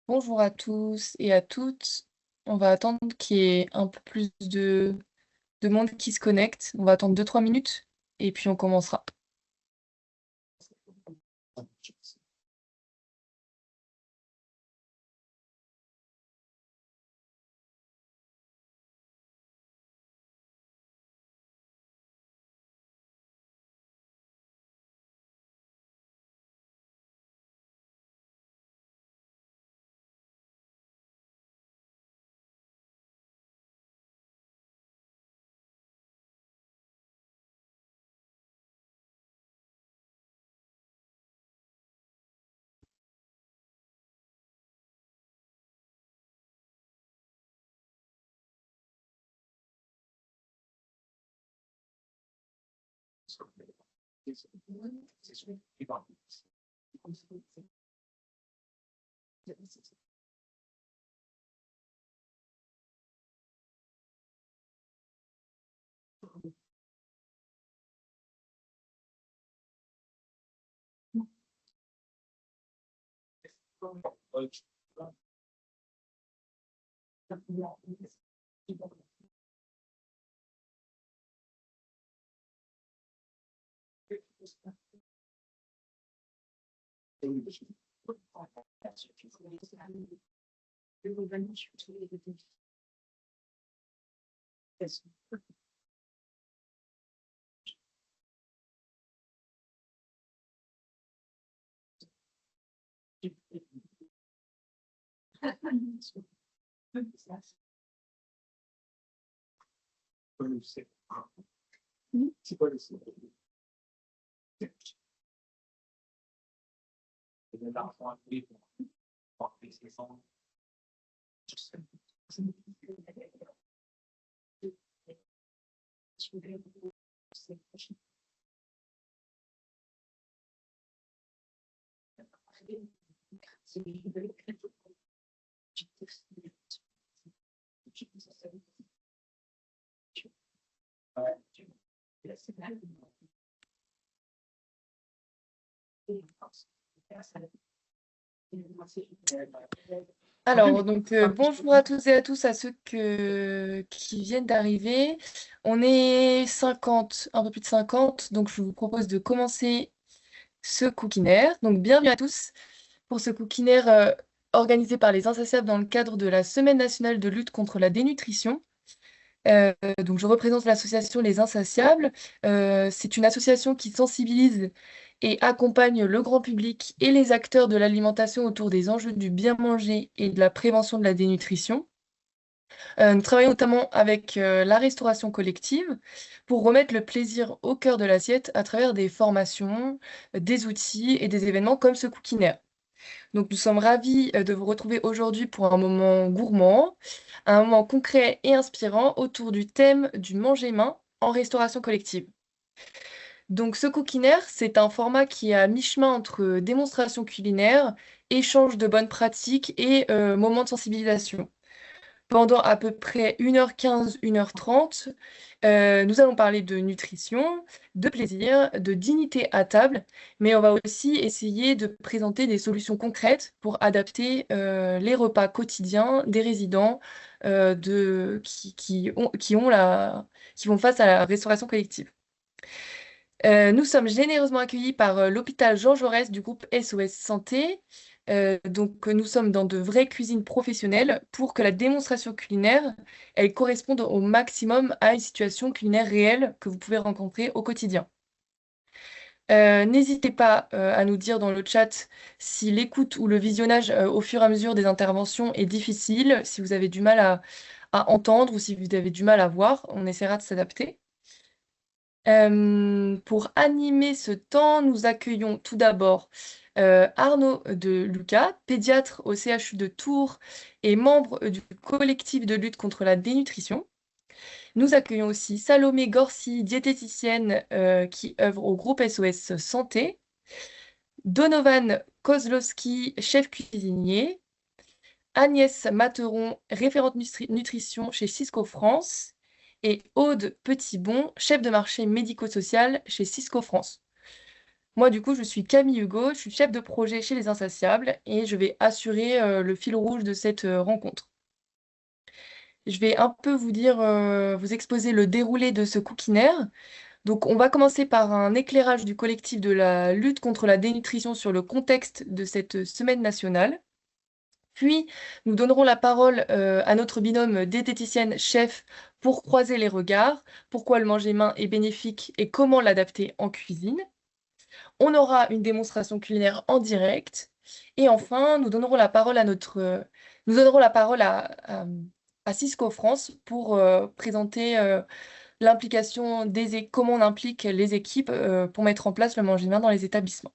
Bonjour à tous et à toutes. On va attendre qu'il y ait un peu plus de monde qui se connecte. On va attendre 2-3 minutes et puis on commencera. Alors, bonjour à tous et à tous, à ceux qui viennent d'arriver. On est 50, un peu plus de 50, donc je vous propose de commencer ce Cookinaire. Donc, bienvenue à tous pour ce Cookinaire organisé par les Insatiables dans le cadre de la Semaine nationale de lutte contre la dénutrition. Donc, je représente l'association Les Insatiables. C'est une association qui sensibilise et accompagne le grand public et les acteurs de l'alimentation autour des enjeux du bien manger et de la prévention de la dénutrition. Nous travaillons notamment avec la restauration collective pour remettre le plaisir au cœur de l'assiette à travers des formations, des outils et des événements comme ce Cookinaire. Donc, nous sommes ravis de vous retrouver aujourd'hui pour un moment gourmand, un moment concret et inspirant autour du thème du manger main en restauration collective. Donc, ce Cookinaire, c'est un format qui est à mi-chemin entre démonstration culinaire, échange de bonnes pratiques et moment de sensibilisation. Pendant à peu près 1h15, 1h30, nous allons parler de nutrition, de plaisir, de dignité à table, mais on va aussi essayer de présenter des solutions concrètes pour adapter les repas quotidiens des résidents qui font face à la restauration collective. Nous sommes généreusement accueillis par l'hôpital Jean Jaurès du groupe SOS Santé. Donc, nous sommes dans de vraies cuisines professionnelles pour que la démonstration culinaire, elle corresponde au maximum à une situation culinaire réelle que vous pouvez rencontrer au quotidien. N'hésitez pas à nous dire dans le chat si l'écoute ou le visionnage au fur et à mesure des interventions est difficile, si vous avez du mal à entendre ou si vous avez du mal à voir, on essaiera de s'adapter. Pour animer ce temps, nous accueillons tout d'abord Arnaud de Lucas, pédiatre au CHU de Tours et membre du collectif de lutte contre la dénutrition. Nous accueillons aussi Salomé Gorsi, diététicienne qui œuvre au groupe SOS Santé, Donovan Kozlowski, chef cuisinier, Agnès Materon, référente nutrition chez Cisco France, et Aude Petitbon, chef de marché médico-social chez Cisco France. Moi, du coup, je suis Camille Hugo, je suis chef de projet chez Les Insatiables et je vais assurer le fil rouge de cette rencontre. Je vais un peu vous dire, vous exposer le déroulé de ce Cookineur. Donc, on va commencer par un éclairage du collectif de la lutte contre la dénutrition sur le contexte de cette semaine nationale. Puis, nous donnerons la parole à notre binôme diététicienne chef pour croiser les regards, pourquoi le manger main est bénéfique et comment l'adapter en cuisine. On aura une démonstration culinaire en direct. Et enfin, nous donnerons la parole à Cisco France pour présenter l'implication comment on implique les équipes pour mettre en place le manger main dans les établissements.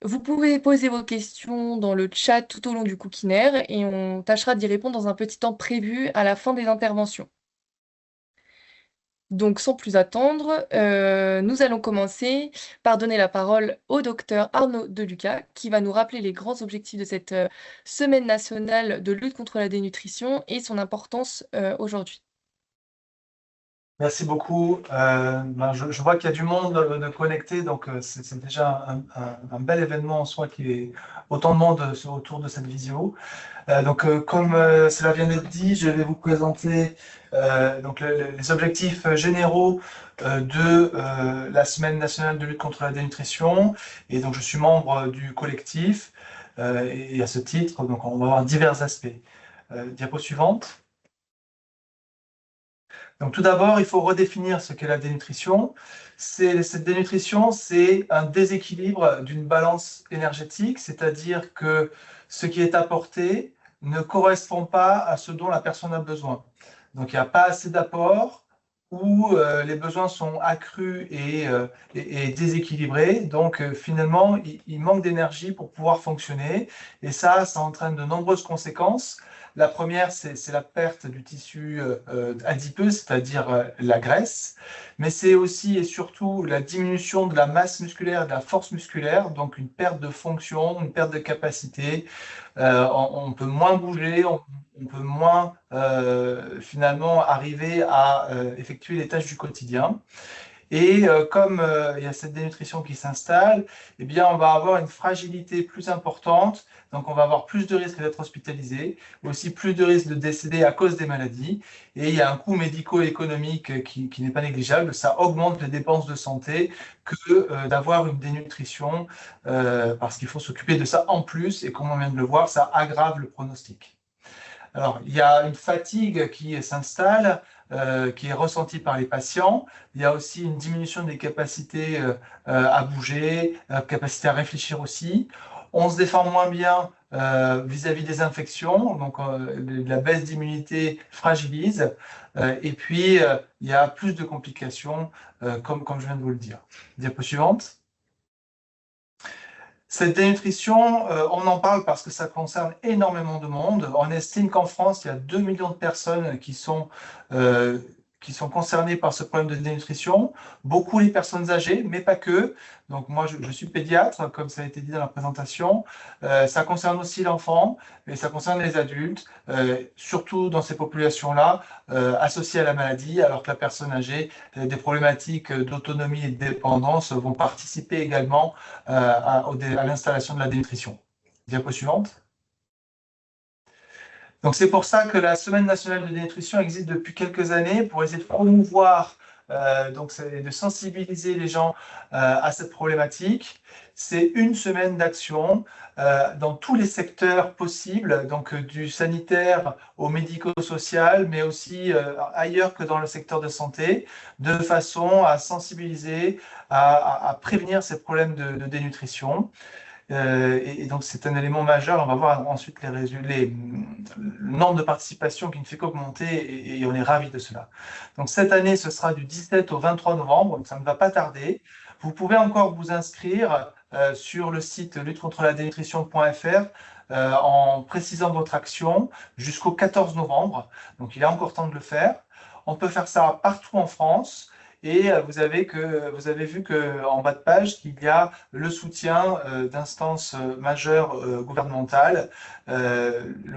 Vous pouvez poser vos questions dans le chat tout au long du Cookineur et on tâchera d'y répondre dans un petit temps prévu à la fin des interventions. Donc, sans plus attendre, nous allons commencer par donner la parole au docteur Arnaud Deluca, qui va nous rappeler les grands objectifs de cette semaine nationale de lutte contre la dénutrition et son importance aujourd'hui. Merci beaucoup. Je vois qu'il y a du monde de connecté, donc c'est déjà un bel événement en soi qu'il y ait autant de monde autour de cette visio. Comme cela vient d'être dit, je vais vous présenter les objectifs généraux de la Semaine nationale de lutte contre la dénutrition. Et donc, je suis membre du collectif et à ce titre, donc on va voir divers aspects. Diapo suivante. Donc tout d'abord, il faut redéfinir ce qu'est la dénutrition. Cette dénutrition, c'est un déséquilibre d'une balance énergétique, c'est-à-dire que ce qui est apporté ne correspond pas à ce dont la personne a besoin. Donc il n'y a pas assez d'apport ou les besoins sont accrus et déséquilibrés. Donc finalement, il manque d'énergie pour pouvoir fonctionner et ça entraîne de nombreuses conséquences. La première, c'est la perte du tissu adipeux, c'est-à-dire la graisse, mais c'est aussi et surtout la diminution de la masse musculaire, de la force musculaire, donc une perte de fonction, une perte de capacité. On peut moins bouger, on peut moins finalement arriver à effectuer les tâches du quotidien. Et comme il y a cette dénutrition qui s'installe, eh bien, on va avoir une fragilité plus importante. Donc, on va avoir plus de risques d'être hospitalisé, aussi plus de risques de décéder à cause des maladies. Et il y a un coût médico-économique qui n'est pas négligeable. Ça augmente les dépenses de santé que d'avoir une dénutrition, parce qu'il faut s'occuper de ça en plus. Et comme on vient de le voir, ça aggrave le pronostic. Alors, il y a une fatigue qui s'installe, qui est ressentie par les patients. Il y a aussi une diminution des capacités à bouger, capacité à réfléchir aussi. On se défend moins bien vis-à-vis des infections, donc la baisse d'immunité fragilise. Et puis, il y a plus de complications, comme je viens de vous le dire. Diapo suivante. Cette dénutrition, on en parle parce que ça concerne énormément de monde. On estime qu'en France, il y a 2 millions de personnes qui sont concernées par ce problème de dénutrition. Beaucoup les personnes âgées, mais pas que. Donc moi, je suis pédiatre, comme ça a été dit dans la présentation. Ça concerne aussi l'enfant, mais ça concerne les adultes, surtout dans ces populations-là, associées à la maladie, alors que la personne âgée, des problématiques d'autonomie et de dépendance vont participer également à l'installation de la dénutrition. Diapo suivante. Donc c'est pour ça que la Semaine nationale de dénutrition existe depuis quelques années pour essayer de promouvoir, de sensibiliser les gens à cette problématique. C'est une semaine d'action dans tous les secteurs possibles, donc du sanitaire au médico-social, mais aussi ailleurs que dans le secteur de santé, de façon à sensibiliser, à prévenir ces problèmes de dénutrition. Et donc, c'est un élément majeur. On va voir ensuite le nombre de participation qui ne fait qu'augmenter et on est ravis de cela. Donc, cette année, ce sera du 17 au 23 novembre, donc ça ne va pas tarder. Vous pouvez encore vous inscrire sur le site luttecontreladénutrition.fr en précisant votre action jusqu'au 14 novembre. Donc, il est encore temps de le faire. On peut faire ça partout en France. Et vous avez vu qu'en bas de page, qu'il y a le soutien d'instances majeures gouvernementales,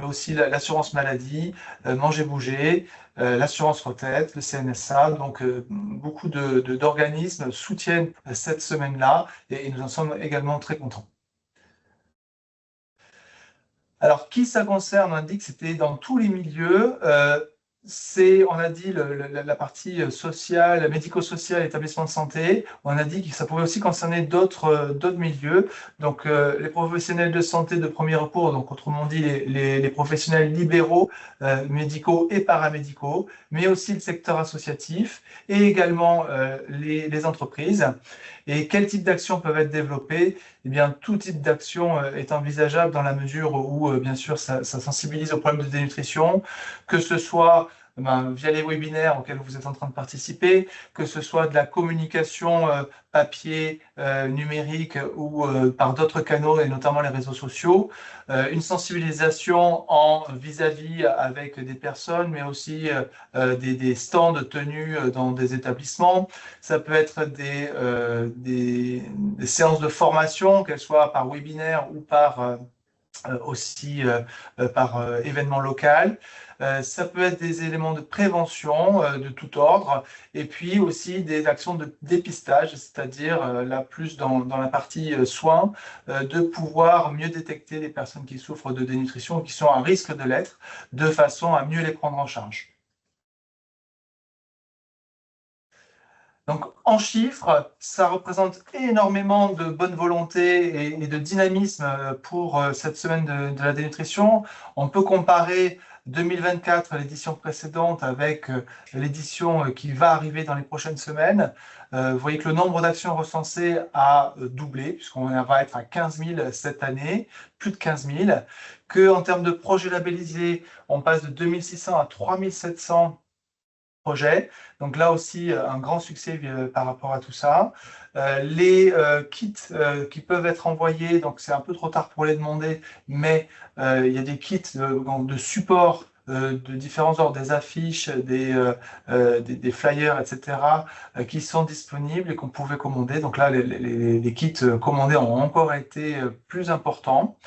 aussi l'assurance maladie, Manger Bouger, l'assurance retraite, le CNSA. Donc, beaucoup d'organismes soutiennent cette semaine-là et nous en sommes également très contents. Alors, qui ça concerne? On a dit que c'était dans tous les milieux. On a dit la partie sociale, médico-sociale, établissement de santé. On a dit que ça pouvait aussi concerner d'autres milieux. Donc, les professionnels de santé de premier recours, donc autrement dit les professionnels libéraux, médicaux et paramédicaux, mais aussi le secteur associatif et également les entreprises. Et quels types d'actions peuvent être développées? Eh bien, tout type d'action est envisageable dans la mesure où, bien sûr, ça sensibilise aux problèmes de dénutrition, que ce soit via les webinaires auxquels vous êtes en train de participer, que ce soit de la communication papier, numérique ou par d'autres canaux, et notamment les réseaux sociaux, une sensibilisation en vis-à-vis avec des personnes, mais aussi des stands tenus dans des établissements. Ça peut être des séances de formation, qu'elles soient par webinaire ou aussi par événement local. Ça peut être des éléments de prévention de tout ordre, et puis aussi des actions de dépistage, c'est-à-dire là plus dans la partie soins, de pouvoir mieux détecter les personnes qui souffrent de dénutrition ou qui sont à risque de l'être, de façon à mieux les prendre en charge. Donc, en chiffres, ça représente énormément de bonne volonté et de dynamisme pour cette semaine de la dénutrition. On peut comparer 2024, l'édition précédente, avec l'édition qui va arriver dans les prochaines semaines. Vous voyez que le nombre d'actions recensées a doublé, puisqu'on va être à 15 000 cette année, plus de 15 000. Qu'en termes de projets labellisés, on passe de 2600 à 3700 projet. Donc là aussi, un grand succès par rapport à tout ça. Les kits qui peuvent être envoyés, donc c'est un peu trop tard pour les demander, mais il y a des kits de support de différents ordres, des affiches, des flyers, etc., qui sont disponibles et qu'on pouvait commander. Donc là, les kits commandés ont encore été plus importants.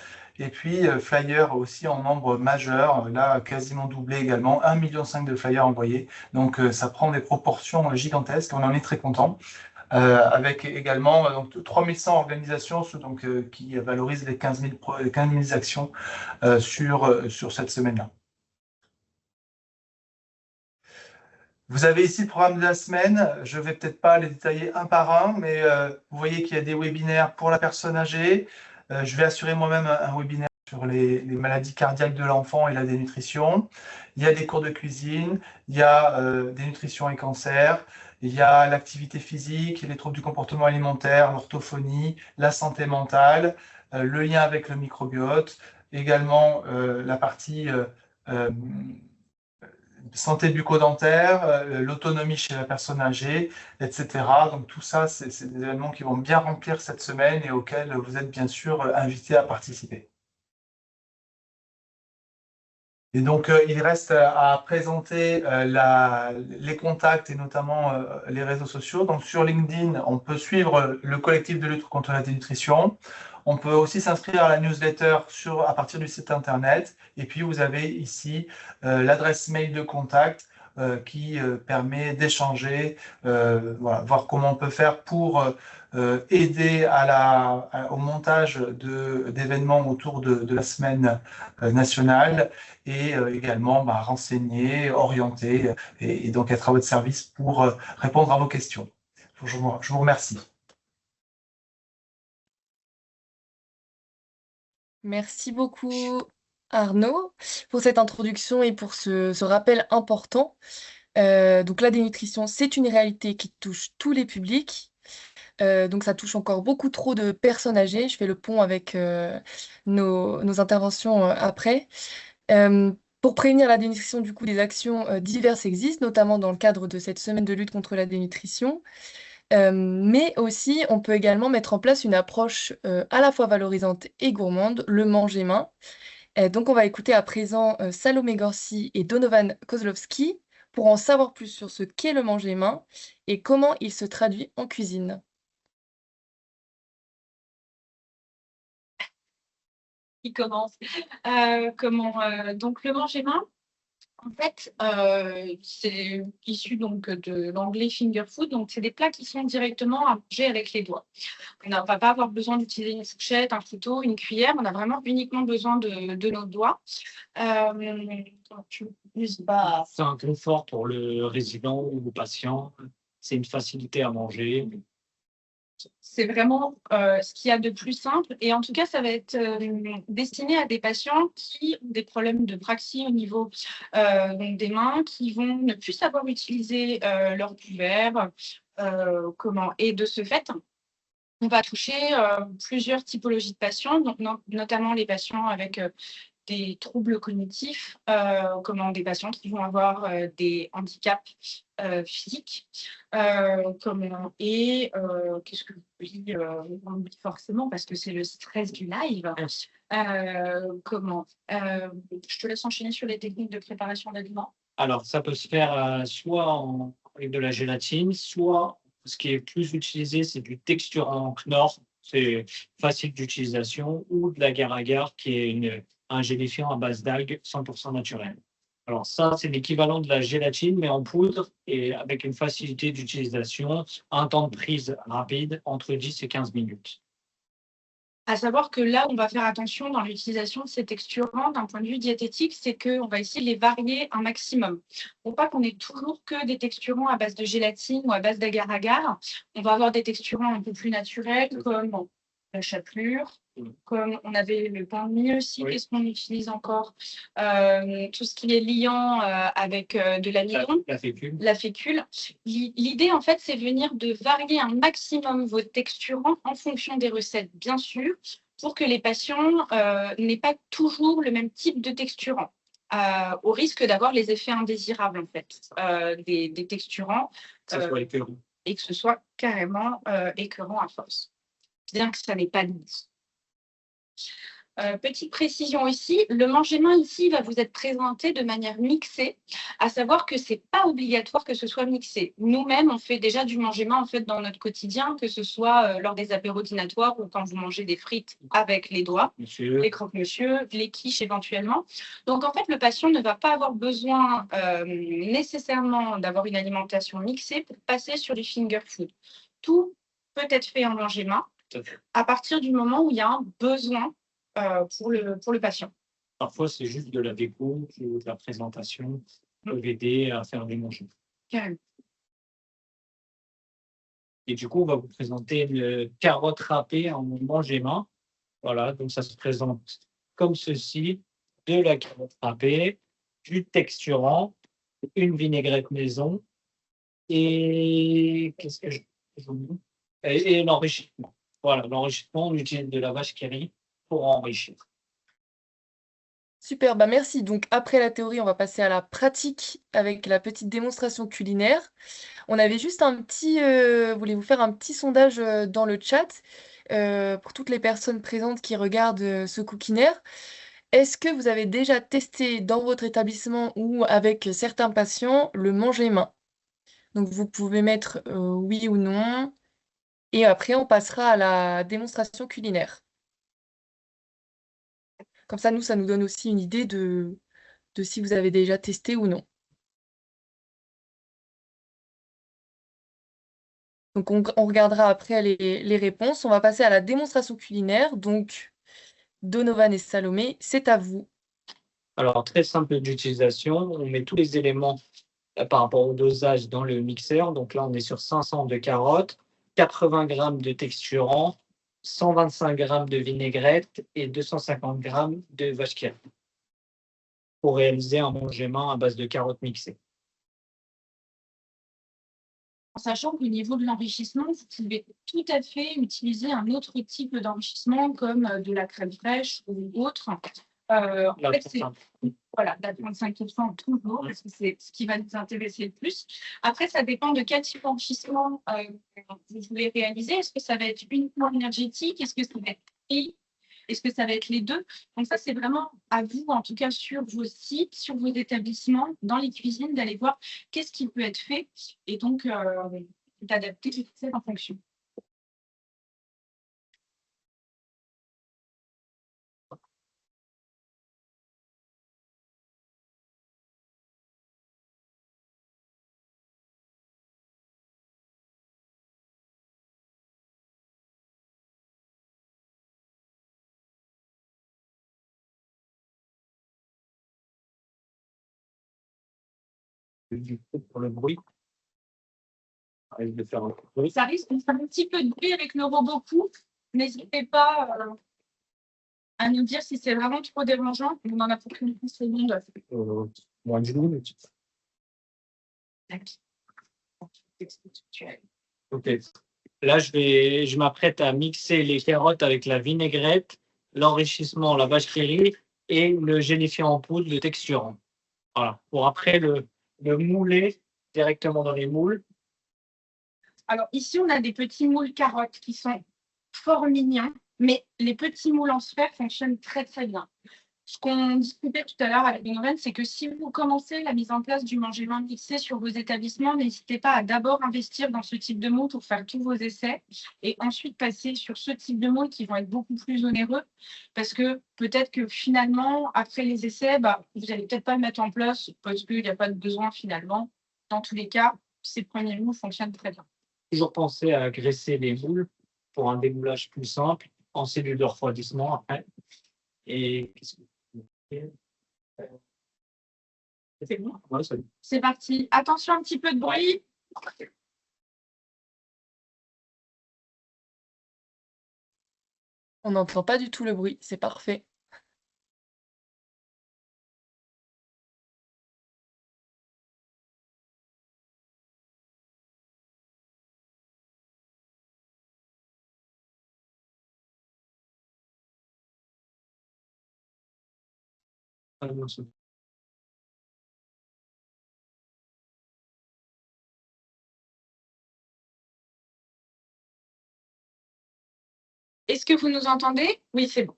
Et puis, flyers aussi en nombre majeur, là, quasiment doublé également, 1,5 million de flyers envoyés. Donc, ça prend des proportions gigantesques, on en est très content. Avec également donc, 3100 organisations donc, qui valorisent les 15 000 actions sur cette semaine-là. Vous avez ici le programme de la semaine. Je ne vais peut-être pas les détailler un par un, mais vous voyez qu'il y a des webinaires pour la personne âgée. Je vais assurer moi-même un webinaire sur les maladies cardiaques de l'enfant et la dénutrition. Il y a des cours de cuisine, il y a des nutritions et cancers, il y a l'activité physique, les troubles du comportement alimentaire, l'orthophonie, la santé mentale, le lien avec le microbiote, également la partie santé bucco-dentaire, l'autonomie chez la personne âgée, etc. Donc tout ça, c'est des événements qui vont bien remplir cette semaine et auxquels vous êtes bien sûr invités à participer. Et donc, il reste à présenter les contacts et notamment les réseaux sociaux. Donc, sur LinkedIn, on peut suivre le collectif de lutte contre la dénutrition. On peut aussi s'inscrire à la newsletter à partir du site internet. Et puis, vous avez ici l'adresse mail de contact qui permet d'échanger, voilà, voir comment on peut faire pour aider au montage d'événements autour de la semaine nationale et également renseigner, orienter et donc être à votre service pour répondre à vos questions. Je vous remercie. Merci beaucoup, Arnaud, pour cette introduction et pour ce rappel important. Donc la dénutrition, c'est une réalité qui touche tous les publics. Donc ça touche encore beaucoup trop de personnes âgées. Je fais le pont avec nos interventions après. Pour prévenir la dénutrition, du coup, des actions diverses existent, notamment dans le cadre de cette semaine de lutte contre la dénutrition. Mais aussi, on peut également mettre en place une approche à la fois valorisante et gourmande, le manger main. Donc, on va écouter à présent Salomé Gorsi et Donovan Kozlowski pour en savoir plus sur ce qu'est le manger main et comment il se traduit en cuisine. Qui commence. Donc, le manger main, en fait, c'est issu donc de l'anglais finger food. Donc, c'est des plats qui sont directement à manger avec les doigts. On ne va pas avoir besoin d'utiliser une fourchette, un couteau, une cuillère. On a vraiment uniquement besoin de nos doigts. C'est un confort pour le résident ou le patient. C'est une facilité à manger. C'est vraiment ce qu'il y a de plus simple. Et en tout cas, ça va être destiné à des patients qui ont des problèmes de praxie au niveau donc des mains, qui vont ne plus savoir utiliser leur couvert. Et de ce fait, on va toucher plusieurs typologies de patients, donc notamment les patients avec des troubles cognitifs, des patients qui vont avoir des handicaps physiques, qu'est-ce que on oublie forcément parce que c'est le stress du live. Je te laisse enchaîner sur les techniques de préparation d'aliments. Alors, ça peut se faire avec de la gélatine, soit ce qui est plus utilisé, c'est du texturant Knorr, c'est facile d'utilisation, ou de l'agar-agar, qui est un gélifiant à base d'algues 100% naturel. Alors ça, c'est l'équivalent de la gélatine, mais en poudre et avec une facilité d'utilisation, un temps de prise rapide, entre 10 et 15 minutes. À savoir que là, on va faire attention dans l'utilisation de ces texturants d'un point de vue diététique, c'est qu'on va essayer de les varier un maximum. Pour pas qu'on ait toujours que des texturants à base de gélatine ou à base d'agar-agar, on va avoir des texturants un peu plus naturels comme la chapelure, comme on avait le pain de mie aussi, qu'est-ce qu'on utilise encore tout ce qui est liant avec de l'amidon, la fécule. L'idée, en fait, c'est venir de varier un maximum vos texturants en fonction des recettes, bien sûr, pour que les patients n'aient pas toujours le même type de texturant. Au risque d'avoir les effets indésirables, en fait, des texturants. Et que ce soit carrément écœurant à force. Bien que ça n'ait pas de goût. Petite précision ici, le manger-main ici va vous être présenté de manière mixée, à savoir que ce n'est pas obligatoire que ce soit mixé. Nous-mêmes, on fait déjà du manger-main en fait, dans notre quotidien, que ce soit lors des apéros dînatoires ou quand vous mangez des frites avec les doigts, les croque-monsieur, les quiches éventuellement. Donc en fait, le patient ne va pas avoir besoin nécessairement d'avoir une alimentation mixée pour passer sur du finger food. Tout peut être fait en manger-main à partir du moment où il y a un besoin pour le patient. Parfois, c'est juste de la déco ou de la présentation qui peuvent aider à faire du manger. Carrément. Et du coup, on va vous présenter une carotte râpée en manger-main. Voilà, donc ça se présente comme ceci, de la carotte râpée, du texturant, une vinaigrette maison et qu'est-ce que et l'enrichissement. Voilà, l'enrichissement, on utilise de la vache qui rit pour enrichir. Super, bah merci. Donc après la théorie, on va passer à la pratique avec la petite démonstration culinaire. On avait juste voulez-vous faire un petit sondage dans le chat pour toutes les personnes présentes qui regardent ce Cookinaire. Est-ce que vous avez déjà testé dans votre établissement ou avec certains patients le manger main? Donc vous pouvez mettre oui ou non. Et après, on passera à la démonstration culinaire. Comme ça, ça nous donne aussi une idée de si vous avez déjà testé ou non. Donc, on regardera après les réponses. On va passer à la démonstration culinaire. Donc, Donovan et Salomé, c'est à vous. Alors, très simple d'utilisation. On met tous les éléments par rapport au dosage dans le mixeur. Donc là, on est sur 500 de carottes, 80 g de texturant, 125 g de vinaigrette et 250 g de vache qui rit pour réaliser un manger-main à base de carottes mixées. En sachant qu'au niveau de l'enrichissement, vous pouvez tout à fait utiliser un autre type d'enrichissement comme de la crème fraîche ou autre. En fait, c'est la 35% toujours, parce que c'est ce qui va nous intéresser le plus. Après, ça dépend de quel type d'enrichissement vous voulez réaliser. Est-ce que ça va être uniquement énergétique? Est-ce que ça va être frit? Est-ce que ça va être les deux? Donc ça, c'est vraiment à vous, en tout cas sur vos sites, sur vos établissements, dans les cuisines, d'aller voir qu'est-ce qui peut être fait et donc d'adapter les recettes en fonction. Pour le bruit, de faire un bruit. Ça risque de faire un petit peu de bruit avec le robot coupe. N'hésitez pas à nous dire si c'est vraiment trop dérangeant. On en a pour une seconde. Moins d'une minute. Ok. Là, je m'apprête à mixer les carottes avec la vinaigrette, l'enrichissement, la vache qui rit et le gélifiant en poudre, le texturant. Voilà. Pour après le mouler directement dans les moules. Alors ici, on a des petits moules carottes qui sont fort mignons, mais les petits moules en sphère fonctionnent très très bien. Ce qu'on discutait tout à l'heure avec Benoven, c'est que si vous commencez la mise en place du manger main mixé sur vos établissements, n'hésitez pas à d'abord investir dans ce type de moule pour faire tous vos essais et ensuite passer sur ce type de moule qui vont être beaucoup plus onéreux parce que peut-être que finalement, après les essais, vous n'allez peut-être pas le mettre en place parce qu'il n'y a pas de besoin finalement. Dans tous les cas, ces premiers moules fonctionnent très bien. Toujours penser à graisser les moules pour un démoulage plus simple en cellule de refroidissement après. Et c'est bon. Ouais, c'est parti. Attention, un petit peu de bruit. On n'entend pas du tout le bruit, c'est parfait. Est-ce que vous nous entendez? Oui, c'est bon.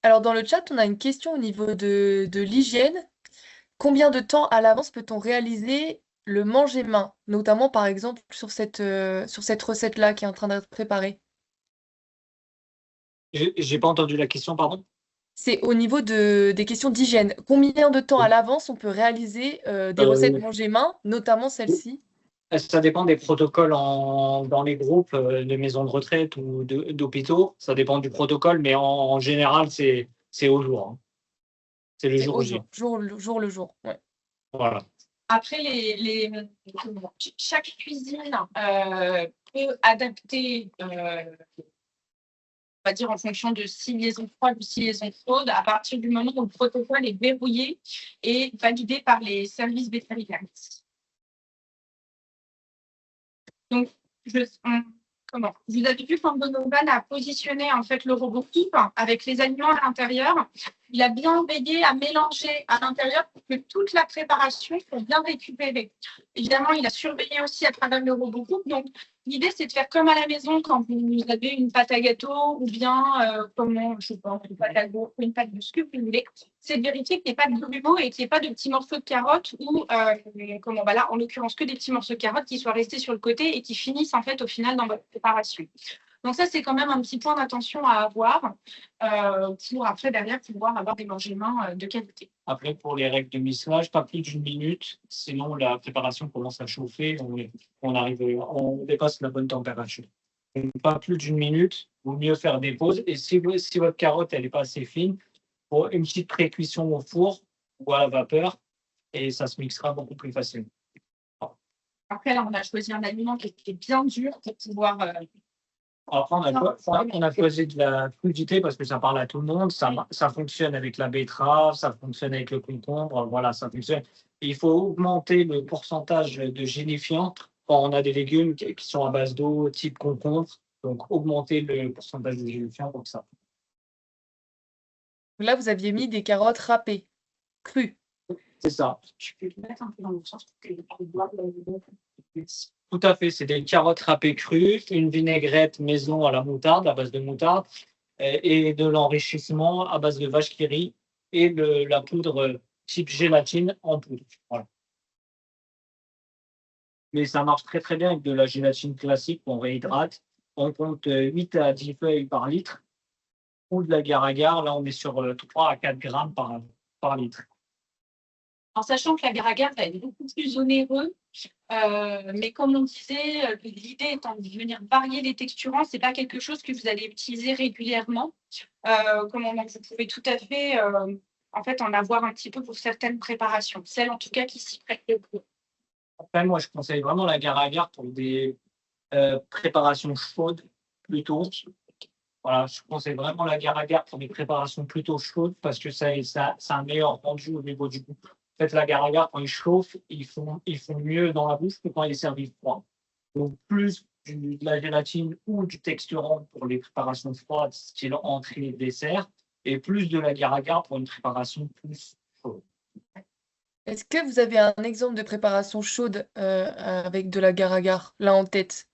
Alors dans le chat, on a une question au niveau de l'hygiène. Combien de temps à l'avance peut-on réaliser le manger main, notamment par exemple sur cette recette-là qui est en train d'être préparée? J'ai pas entendu la question, pardon. C'est au niveau des questions d'hygiène. Combien de temps à l'avance on peut réaliser des recettes manger main, notamment celle-ci? Ça dépend des protocoles dans les groupes de maisons de retraite ou d'hôpitaux. Ça dépend du protocole, mais en général, c'est au jour. Hein. C'est le jour au J. jour le jour. Ouais. Voilà. Après, chaque cuisine peut adapter, on va dire, en fonction de si liaison froide ou si liaison chaude, à partir du moment où le protocole est verrouillé et validé par les services vétérinaires. Donc, vous avez vu quand Donovan a positionné en fait le robot coupe avec les aliments à l'intérieur. Il a bien veillé à mélanger à l'intérieur pour que toute la préparation soit bien récupérée. Évidemment, il a surveillé aussi à travers le robot coupe. Donc, l'idée, c'est de faire comme à la maison quand vous avez une pâte à gâteau ou bien une pâte de scoop, vous voulez. C'est de vérifier qu'il n'y ait pas de grumeaux et qu'il n'y ait pas de petits morceaux de carottes ou, là, en l'occurrence, que des petits morceaux de carottes qui soient restés sur le côté et qui finissent en fait au final dans votre préparation. Donc ça, c'est quand même un petit point d'attention à avoir pour après, derrière, pouvoir avoir des manger main de qualité. Après, pour les règles de misselage, pas plus d'une minute, sinon la préparation commence à chauffer, on dépasse la bonne température. Donc, pas plus d'une minute, il vaut mieux faire des pauses. Et si votre carotte n'est pas assez fine, pour une petite pré-cuisson au four ou à la vapeur, et ça se mixera beaucoup plus facilement. Après, là, on a choisi un aliment qui était bien dur pour pouvoir Après, on a choisi de la crudité parce que ça parle à tout le monde. Ça fonctionne avec la betterave, ça fonctionne avec le concombre. Voilà, ça fonctionne. Il faut augmenter le pourcentage de gélifiant quand on a des légumes qui sont à base d'eau, type concombre. Donc, augmenter le pourcentage de gélifiant pour que ça. Là, vous aviez mis des carottes râpées, crues. C'est ça. Je peux le mettre un peu dans le sens pour que Tout à fait, c'est des carottes râpées crues, une vinaigrette maison à la moutarde, à base de moutarde, et de l'enrichissement à base de vache qui rit et la poudre type gélatine en poudre. Voilà. Mais ça marche très très bien avec de la gélatine classique qu'on réhydrate. On compte 8 à 10 feuilles par litre ou de l'agar-agar. Là, on est sur 3 à 4 grammes par litre. En sachant que l'agar-agar va être beaucoup plus onéreux, mais comme on disait, l'idée étant de venir varier les texturants, c'est pas quelque chose que vous allez utiliser régulièrement. Vous pouvez tout à fait en fait en avoir un petit peu pour certaines préparations, celles en tout cas qui s'y prêtent le plus. Après, moi, je conseille vraiment l'agar-agar pour des préparations chaudes plutôt. Voilà, je conseille vraiment l'agar-agar pour des préparations plutôt chaudes parce que ça a un meilleur rendu au niveau du goût. En fait, l'agar-agar, quand il chauffe, ils font mieux dans la bouche que quand il est servi froid. Donc, plus de la gélatine ou du texturant pour les préparations froides, style entrée et dessert, et plus de l'agar-agar pour une préparation plus chaude. Est-ce que vous avez un exemple de préparation chaude avec de l'agar-agar, là en tête?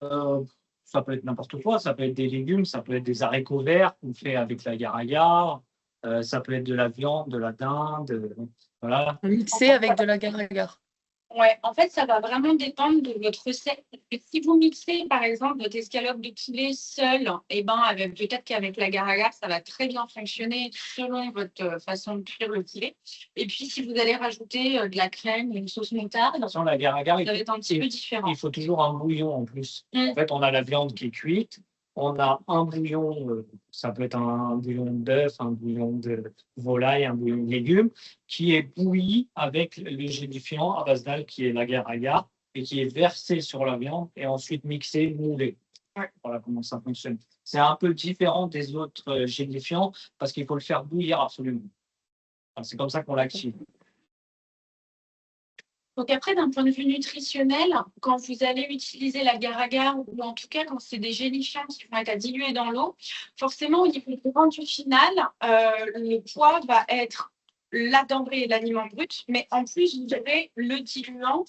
Ça peut être n'importe quoi, ça peut être des légumes, ça peut être des haricots verts qu'on fait avec l'agar-agar, ça peut être de la viande, de la dinde, voilà. Mixé avec de l'agar-agar. Ouais, en fait, ça va vraiment dépendre de votre recette. Et si vous mixez, par exemple, votre escalope de poulet seule, et ben, peut-être qu'avec l'agar-agar, ça va très bien fonctionner selon votre façon de cuire le poulet. Et puis, si vous allez rajouter de la crème, une sauce moutarde, Sans l'agar-agar, ça va être un petit peu différent. il faut toujours un bouillon en plus. En fait, on a la viande qui est cuite, on a un bouillon, ça peut être un bouillon d'œuf, un bouillon de volaille, un bouillon de légumes, qui est bouilli avec le gélifiant à base d'algues qui est l'agar-agar et qui est versé sur la viande et ensuite mixé, moulé. Ouais. Voilà comment ça fonctionne. C'est un peu différent des autres gélifiants parce qu'il faut le faire bouillir absolument. Enfin, c'est comme ça qu'on l'active. Donc après, d'un point de vue nutritionnel, quand vous allez utiliser l'agar-agar, ou en tout cas quand c'est des gélifiants qui vont être à diluer dans l'eau, forcément au niveau du rendu final, le poids va être la denrée et l'aliment brut, mais en plus vous aurez le diluant.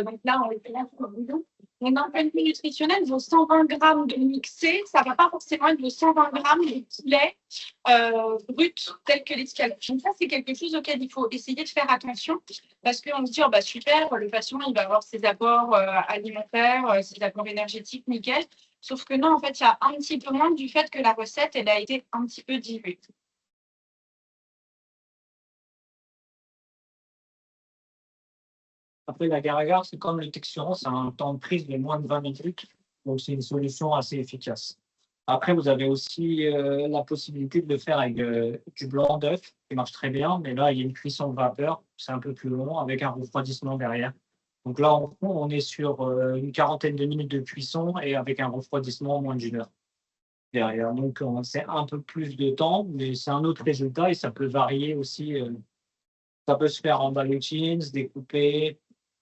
Donc là, on le fait le bouillon. Donc d'un point de vue nutritionnel, vos 120 grammes de mixé, ça ne va pas forcément être vos 120 grammes de poulet brut tel que l'escalope. Donc ça, c'est quelque chose auquel il faut essayer de faire attention parce qu'on se dit, oh, bah, super, le patient, il va avoir ses apports alimentaires, ses apports énergétiques, nickel. Sauf que non, en fait, il y a un petit peu moins du fait que la recette, elle a été un petit peu diluée. Après, l'agar-agar, c'est comme le texturant, c'est un temps de prise de moins de 20 minutes. Donc, c'est une solution assez efficace. Après, vous avez aussi la possibilité de le faire avec du blanc d'œuf, qui marche très bien. Mais là, il y a une cuisson de vapeur, c'est un peu plus long, avec un refroidissement derrière. Donc là, on est sur une quarantaine de minutes de cuisson et avec un refroidissement moins d'une heure derrière. Donc, c'est un peu plus de temps, mais c'est un autre résultat et ça peut varier aussi. Ça peut se faire en ballotines, découpé.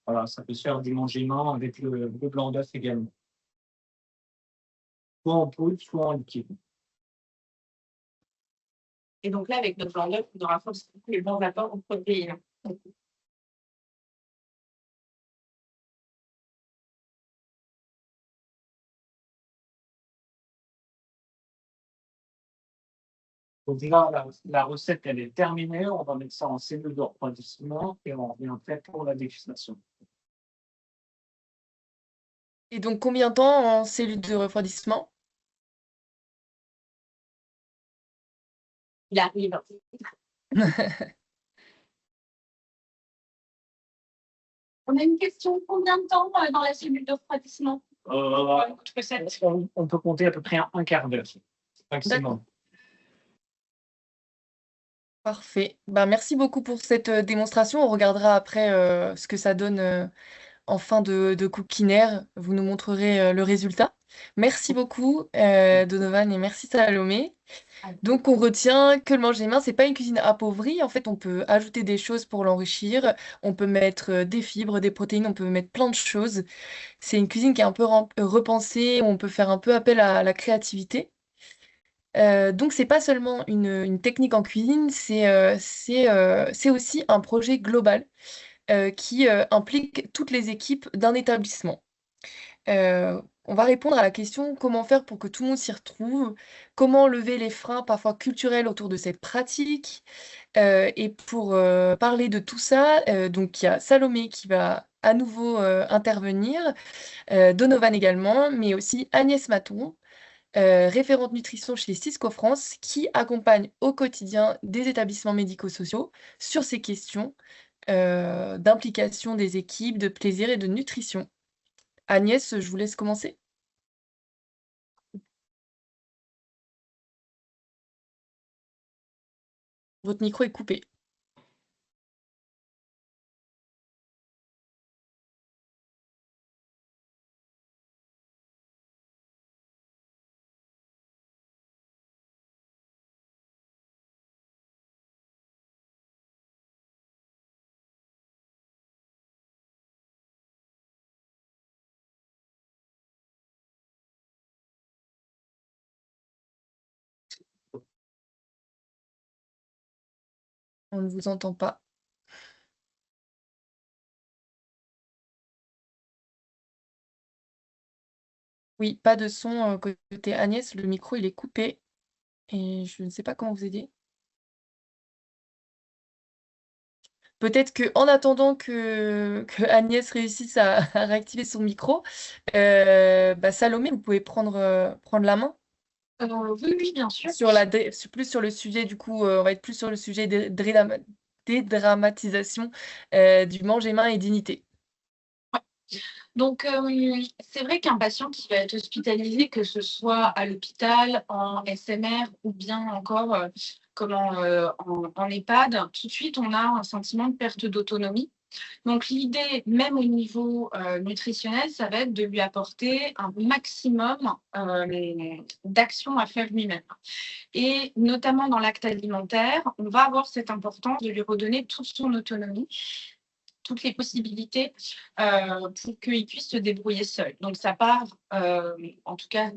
Voilà, ça peut se faire du manger-main avec le blanc d'œuf également. Soit en poudre, soit en liquide. Et donc là, avec notre blanc d'œuf, on aura forcément les bons apports en protéines. Donc là, la recette, elle est terminée. On va mettre ça en cellule de refroidissement et on revient après pour la dégustation. Et donc, combien de temps en cellule de refroidissement? Il arrive. On a une question, combien de temps dans la cellule de refroidissement? On peut compter à peu près un quart d'heure maximum. Parfait. Bah, merci beaucoup pour cette démonstration. On regardera après ce que ça donne en fin de cooking air. Vous nous montrerez le résultat. Merci beaucoup, Donovan, et merci Salomé. Donc, on retient que le manger main, c'est pas une cuisine appauvrie. En fait, on peut ajouter des choses pour l'enrichir. On peut mettre des fibres, des protéines, on peut mettre plein de choses. C'est une cuisine qui est un peu repensée, où on peut faire un peu appel à la créativité. Donc, c'est pas seulement une technique en cuisine, c'est aussi un projet global qui implique toutes les équipes d'un établissement. On va répondre à la question comment faire pour que tout le monde s'y retrouve, comment lever les freins parfois culturels autour de cette pratique. Et pour parler de tout ça, donc il y a Salomé qui va à nouveau intervenir, Donovan également, mais aussi Agnès Maton, référente nutrition chez Cisco France, qui accompagne au quotidien des établissements médico-sociaux sur ces questions d'implication des équipes, de plaisir et de nutrition. Agnès, je vous laisse commencer. Votre micro est coupé. On ne vous entend pas. Oui, pas de son côté Agnès, le micro il est coupé et je ne sais pas comment vous aider. Peut-être que en attendant que Agnès réussisse à réactiver son micro, Salomé, vous pouvez prendre la main Oui, oui, bien sûr. plus sur le sujet, du coup, on va être plus sur le sujet des dédramatisation du manger main et dignité. Donc, c'est vrai qu'un patient qui va être hospitalisé, que ce soit à l'hôpital, en SMR ou bien encore en EHPAD, tout de suite, on a un sentiment de perte d'autonomie. Donc, l'idée, même au niveau nutritionnel, ça va être de lui apporter un maximum d'actions à faire lui-même. Et notamment dans l'acte alimentaire, on va avoir cette importance de lui redonner toute son autonomie, toutes les possibilités pour qu'il puisse se débrouiller seul. Donc, ça part, en tout cas,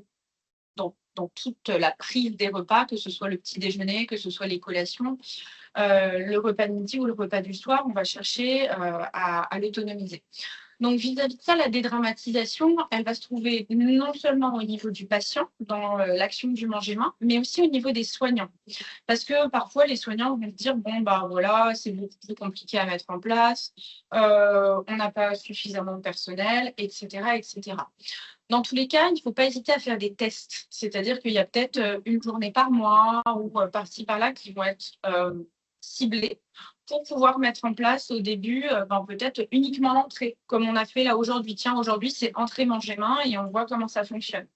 dans toute la prise des repas, que ce soit le petit déjeuner, que ce soit les collations, le repas de midi ou le repas du soir, on va chercher à l'autonomiser. Donc, vis-à-vis de ça, la dédramatisation, elle va se trouver non seulement au niveau du patient, dans l'action du manger-main, mais aussi au niveau des soignants. Parce que parfois, les soignants vont se dire, bon, bah voilà, c'est beaucoup plus compliqué à mettre en place, on n'a pas suffisamment de personnel, etc., etc. Dans tous les cas, il ne faut pas hésiter à faire des tests. C'est-à-dire qu'il y a peut-être une journée par mois ou par-ci, par-là qui vont être ciblées pour pouvoir mettre en place au début peut-être uniquement l'entrée, comme on a fait là aujourd'hui. Tiens, aujourd'hui, c'est entrée, manger, main et on voit comment ça fonctionne.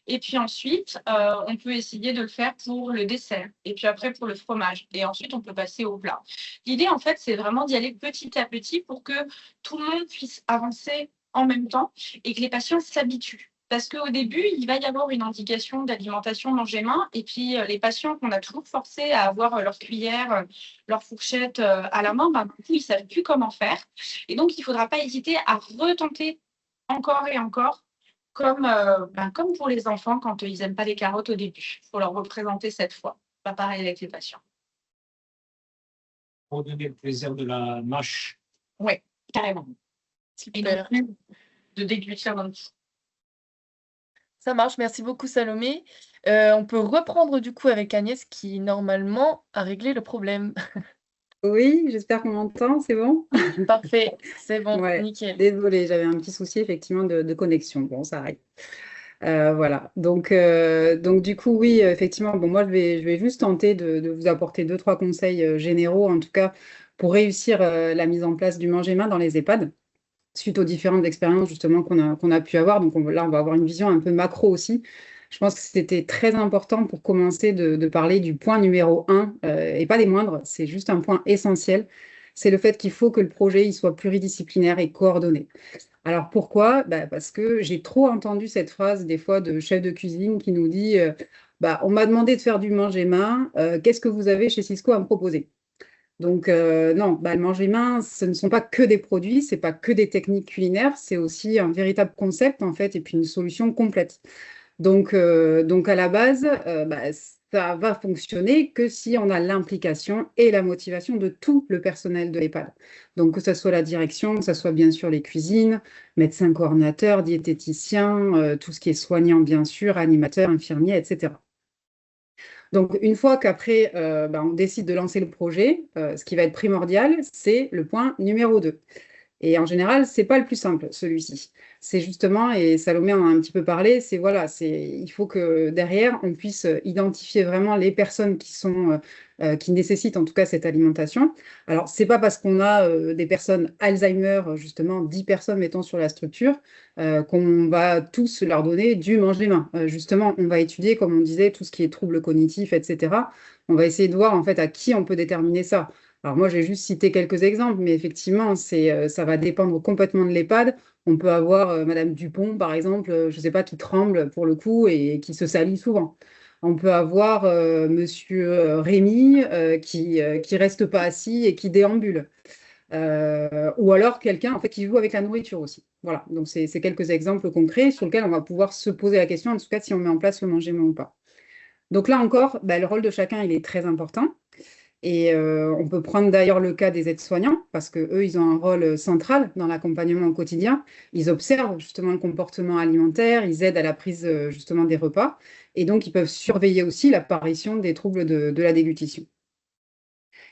Et puis ensuite, on peut essayer de le faire pour le dessert et puis après pour le fromage. Et ensuite, on peut passer au plat. L'idée, en fait, c'est vraiment d'y aller petit à petit pour que tout le monde puisse avancer en même temps et que les patients s'habituent. Parce qu'au début, il va y avoir une indication d'alimentation manger-main et puis les patients qu'on a toujours forcés à avoir leur cuillère, leur fourchette à la main, du coup, ils ne savent plus comment faire. Et donc, il ne faudra pas hésiter à retenter encore et encore, comme pour les enfants quand ils n'aiment pas les carottes au début. Il faut leur représenter cette fois. Pas pareil avec les patients. Pour donner le plaisir de la mâche. Oui, carrément. Super. Et donc, de déglutir dans le tout. Ça marche, merci beaucoup Salomé. On peut reprendre du coup avec Agnès qui normalement a réglé le problème. Oui, j'espère qu'on m'entend, c'est bon? Parfait, c'est bon, Ouais, nickel. désolée, j'avais un petit souci effectivement de connexion. Bon, ça arrive. Voilà. Donc du coup, oui, effectivement, bon, moi, je vais juste tenter de vous apporter deux, trois conseils généraux, en tout cas, pour réussir la mise en place du manger-main dans les EHPAD, suite aux différentes expériences justement qu'on a pu avoir. Donc là, on va avoir une vision un peu macro aussi. Je pense que c'était très important pour commencer de parler du point numéro 1, et pas des moindres, c'est juste un point essentiel. C'est le fait qu'il faut que le projet il soit pluridisciplinaire et coordonné. Alors pourquoi? Bah, parce que j'ai trop entendu cette phrase des fois de chef de cuisine qui nous dit bah, on m'a demandé de faire du manger main, qu'est-ce que vous avez chez Cisco à me proposer? Donc non, bah, le manger main, ce ne sont pas que des produits, c'est pas que des techniques culinaires, c'est aussi un véritable concept en fait et puis une solution complète. Donc à la base, bah, ça va fonctionner que si on a l'implication et la motivation de tout le personnel de l'EHPAD. Donc que ce soit la direction, que ce soit bien sûr les cuisines, médecins coordonnateurs, diététiciens, tout ce qui est soignant bien sûr, animateurs, infirmiers, etc. Donc une fois qu'après, bah, on décide de lancer le projet, ce qui va être primordial, c'est le point numéro 2. Et en général, c'est pas le plus simple, celui-ci. C'est justement, et Salomé en a un petit peu parlé, c'est voilà, il faut que derrière, on puisse identifier vraiment les personnes qui nécessitent en tout cas cette alimentation. Alors, c'est pas parce qu'on a des personnes Alzheimer, justement, 10 personnes mettons sur la structure, qu'on va tous leur donner du manger main. Justement, on va étudier, comme on disait, tout ce qui est troubles cognitifs, etc. On va essayer de voir en fait à qui on peut déterminer ça. Alors moi, j'ai juste cité quelques exemples, mais effectivement, ça va dépendre complètement de l'EHPAD. On peut avoir Madame Dupont, par exemple, je ne sais pas, qui tremble pour le coup et qui se salit souvent. On peut avoir Monsieur Rémy qui reste pas assis et qui déambule. Ou alors quelqu'un en fait qui joue avec la nourriture aussi. Voilà, donc c'est quelques exemples concrets sur lesquels on va pouvoir se poser la question, en tout cas si on met en place le manger main ou pas. Donc là encore, bah, le rôle de chacun, il est très important. Et on peut prendre d'ailleurs le cas des aides-soignants, parce qu'eux, ils ont un rôle central dans l'accompagnement au quotidien. Ils observent justement le comportement alimentaire, ils aident à la prise justement des repas, et donc ils peuvent surveiller aussi l'apparition des troubles de la déglutition.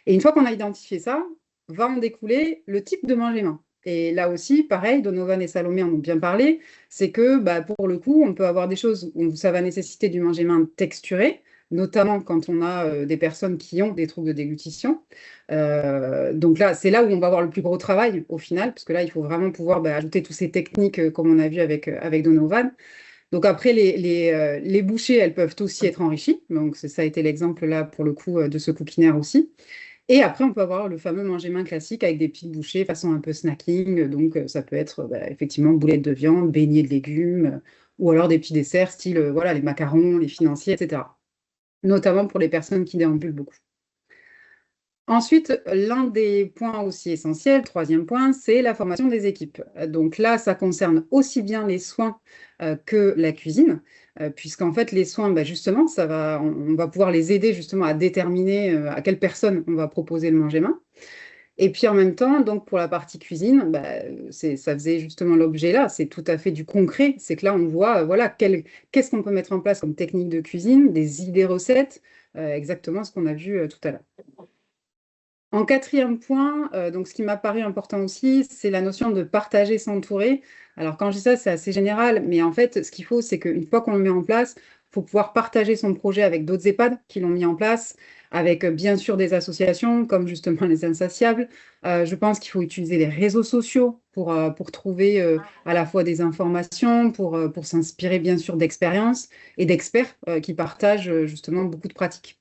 Et une fois qu'on a identifié ça, va en découler le type de manger-main. Et là aussi, pareil, Donovan et Salomé en ont bien parlé, c'est que bah, pour le coup, on peut avoir des choses où ça va nécessiter du manger-main texturé, notamment quand on a des personnes qui ont des troubles de déglutition. Donc là, c'est là où on va avoir le plus gros travail au final, parce que là, il faut vraiment pouvoir bah, ajouter toutes ces techniques comme on a vu avec Donovan. Donc après, les bouchées, elles peuvent aussi être enrichies. Donc ça a été l'exemple là pour le coup de ce cookinaire aussi. Et après, on peut avoir le fameux manger-main classique avec des petites bouchées façon un peu snacking. Donc, ça peut être bah, effectivement boulettes de viande, beignets de légumes, ou alors des petits desserts style voilà, les macarons, les financiers, etc. Notamment pour les personnes qui déambulent beaucoup. Ensuite, l'un des points aussi essentiels, troisième point, c'est la formation des équipes. Donc là, ça concerne aussi bien les soins que la cuisine, puisqu'en fait, les soins, bah, justement, on va pouvoir les aider justement à déterminer à quelle personne on va proposer le manger-main. Et puis en même temps, donc pour la partie cuisine, bah, ça faisait justement l'objet là, c'est tout à fait du concret. C'est que là, on voit, voilà, qu'est-ce qu'on peut mettre en place comme technique de cuisine, des idées recettes, exactement ce qu'on a vu tout à l'heure. En quatrième point, donc ce qui m'a paru important aussi, c'est la notion de partager, s'entourer. Alors quand je dis ça, c'est assez général, mais en fait, ce qu'il faut, c'est qu'une fois qu'on le met en place, il faut pouvoir partager son projet avec d'autres EHPAD qui l'ont mis en place, avec bien sûr des associations comme justement les Insatiables. Je pense qu'il faut utiliser les réseaux sociaux pour trouver à la fois des informations, pour s'inspirer bien sûr d'expériences et d'experts qui partagent justement beaucoup de pratiques.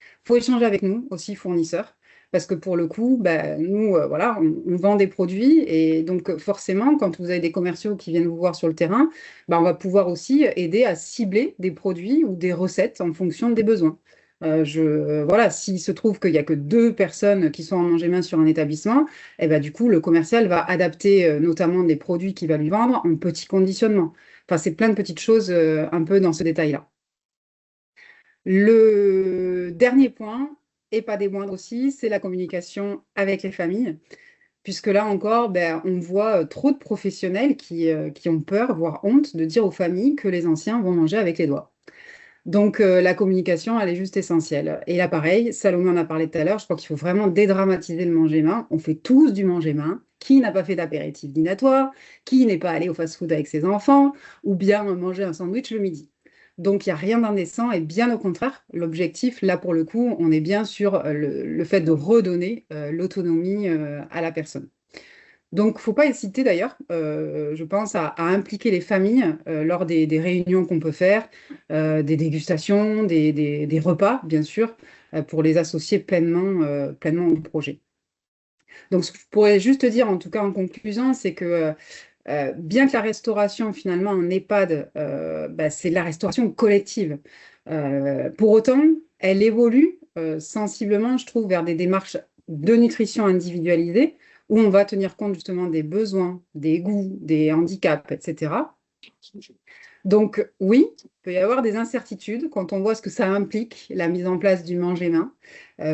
Il faut échanger avec nous aussi, fournisseurs. Parce que pour le coup, bah, nous, voilà, on vend des produits et donc forcément, quand vous avez des commerciaux qui viennent vous voir sur le terrain, bah, on va pouvoir aussi aider à cibler des produits ou des recettes en fonction des besoins. Voilà, s'il se trouve qu'il n'y a que 2 personnes qui sont en manger main sur un établissement, et ben, du coup, le commercial va adapter notamment des produits qu'il va lui vendre en petit conditionnement. Enfin, c'est plein de petites choses un peu dans ce détail-là. Le dernier point, et pas des moindres aussi, c'est la communication avec les familles, puisque là encore, ben, on voit trop de professionnels qui ont peur, voire honte, de dire aux familles que les anciens vont manger avec les doigts. Donc la communication, elle est juste essentielle. Et là, pareil, Salomé en a parlé tout à l'heure, je crois qu'il faut vraiment dédramatiser le manger main. On fait tous du manger main. Qui n'a pas fait d'apéritif dînatoire? Qui n'est pas allé au fast-food avec ses enfants? Ou bien manger un sandwich le midi? Donc, il n'y a rien d'indécent et bien au contraire, l'objectif, là pour le coup, on est bien sur le fait de redonner l'autonomie à la personne. Donc, il ne faut pas hésiter d'ailleurs, je pense, à impliquer les familles lors des réunions qu'on peut faire, des dégustations, des repas, bien sûr, pour les associer pleinement au projet. Donc, ce que je pourrais juste dire, en tout cas en conclusion, c'est que bien que la restauration, finalement, en EHPAD, c'est la restauration collective. Pour autant, elle évolue sensiblement, je trouve, vers des démarches de nutrition individualisée, où on va tenir compte justement des besoins, des goûts, des handicaps, etc. Donc oui, il peut y avoir des incertitudes quand on voit ce que ça implique, la mise en place du manger main,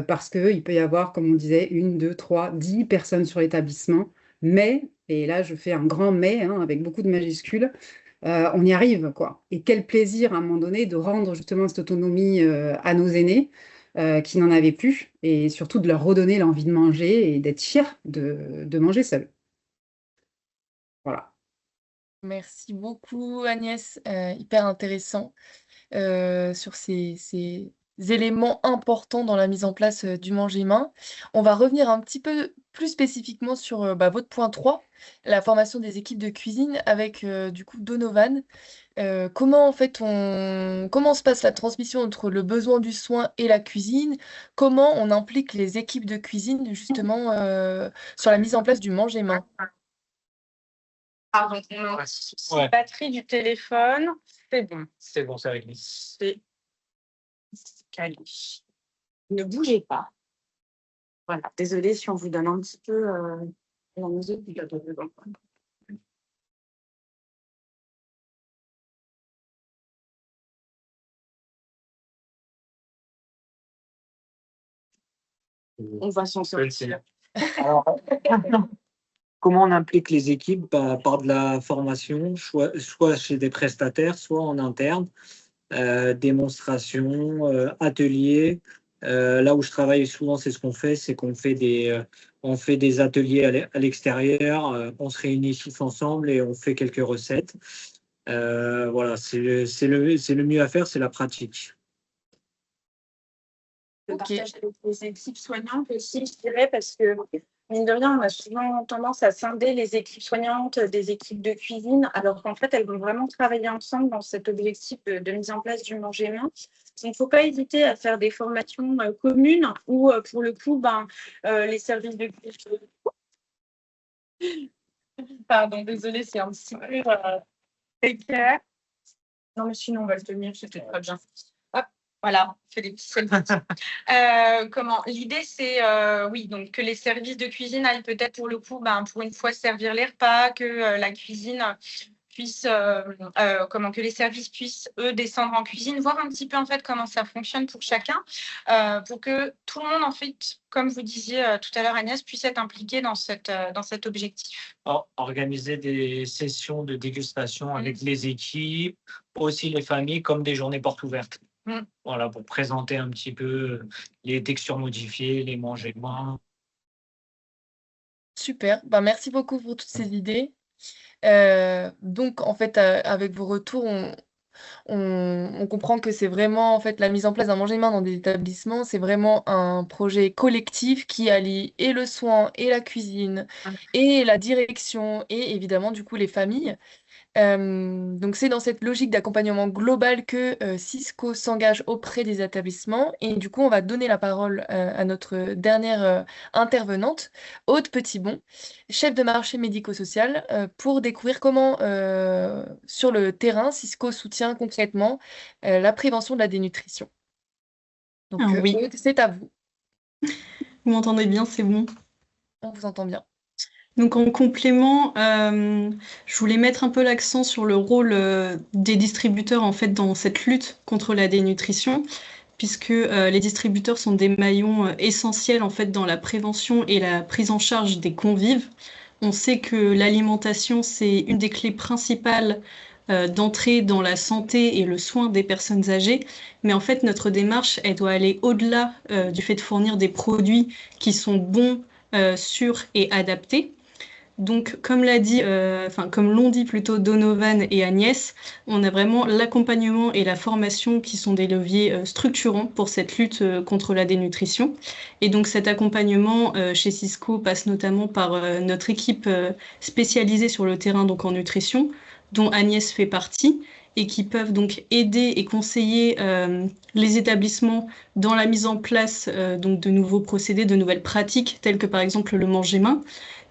parce qu'il peut y avoir, comme on disait, 1, 2, 3, 10 personnes sur l'établissement, mais, et là je fais un grand mais, hein, avec beaucoup de majuscules, on y arrive, quoi. Et quel plaisir à un moment donné de rendre justement cette autonomie à nos aînés qui n'en avaient plus, et surtout de leur redonner l'envie de manger et d'être fiers de manger seuls. Voilà. Merci beaucoup Agnès, hyper intéressant sur ces éléments importants dans la mise en place du manger main. On va revenir un petit peu plus spécifiquement sur votre point 3, la formation des équipes de cuisine avec du coup Donovan. Comment en fait comment se passe la transmission entre le besoin du soin et la cuisine? Comment on implique les équipes de cuisine justement sur la mise en place du manger main? Pardon, on a un petit souci de batterie du téléphone. C'est bon. C'est bon, c'est réglé. C'est calé. Ne bougez pas. Voilà. Désolée si on vous donne un petit peu la musique du gâteau de On va s'en sortir. Alors, comment on implique les équipes? Par de la formation, soit chez des prestataires, soit en interne, démonstration, ateliers. Là où je travaille souvent, c'est ce qu'on fait, c'est qu'on fait on fait des ateliers à l'extérieur, on se réunit tous ensemble et on fait quelques recettes. Voilà, c'est le mieux à faire, c'est la pratique. Le partage avec les équipes soignantes aussi, je dirais, parce que, mine de rien, on a souvent tendance à scinder les équipes soignantes des équipes de cuisine, alors qu'en fait, elles vont vraiment travailler ensemble dans cet objectif de mise en place du manger main. Donc, il ne faut pas hésiter à faire des formations communes où, pour le coup, les services de cuisine... Pardon, désolée, c'est un petit peu précaire. Non, mais sinon, on va le tenir, c'était très bien. Voilà, on fait des petits selfies. L'idée, c'est oui, donc que les services de cuisine aillent peut-être pour le coup, pour une fois servir les repas, que la cuisine puisse, que les services puissent eux descendre en cuisine, voir un petit peu en fait comment ça fonctionne pour chacun, pour que tout le monde en fait, comme vous disiez tout à l'heure Agnès, puisse être impliqué dans cet objectif. Organiser des sessions de dégustation avec les équipes, aussi les familles, comme des journées portes ouvertes. Voilà, pour présenter un petit peu les textures modifiées, les manger main. Super, merci beaucoup pour toutes ces idées. Donc en fait, avec vos retours, on comprend que c'est vraiment en fait la mise en place d'un manger main dans des établissements, c'est vraiment un projet collectif qui allie et le soin et la cuisine et la direction et évidemment du coup les familles. Donc c'est dans cette logique d'accompagnement global que Cisco s'engage auprès des établissements et du coup on va donner la parole à notre dernière intervenante, Aude Petitbon, chef de marché médico-social, pour découvrir comment sur le terrain Cisco soutient concrètement la prévention de la dénutrition. Donc oui. Aude, c'est à vous. Vous m'entendez bien, c'est bon? On vous entend bien. Donc en complément, je voulais mettre un peu l'accent sur le rôle des distributeurs en fait dans cette lutte contre la dénutrition, puisque les distributeurs sont des maillons essentiels en fait dans la prévention et la prise en charge des convives. On sait que l'alimentation, c'est une des clés principales d'entrée dans la santé et le soin des personnes âgées, mais en fait notre démarche, elle doit aller au-delà du fait de fournir des produits qui sont bons, sûrs et adaptés. Donc, comme l'ont dit plutôt Donovan et Agnès, on a vraiment l'accompagnement et la formation qui sont des leviers structurants pour cette lutte contre la dénutrition. Et donc, cet accompagnement chez Cisco passe notamment par notre équipe spécialisée sur le terrain, donc en nutrition, dont Agnès fait partie, et qui peuvent donc aider et conseiller les établissements dans la mise en place donc de nouveaux procédés, de nouvelles pratiques, telles que par exemple le manger main,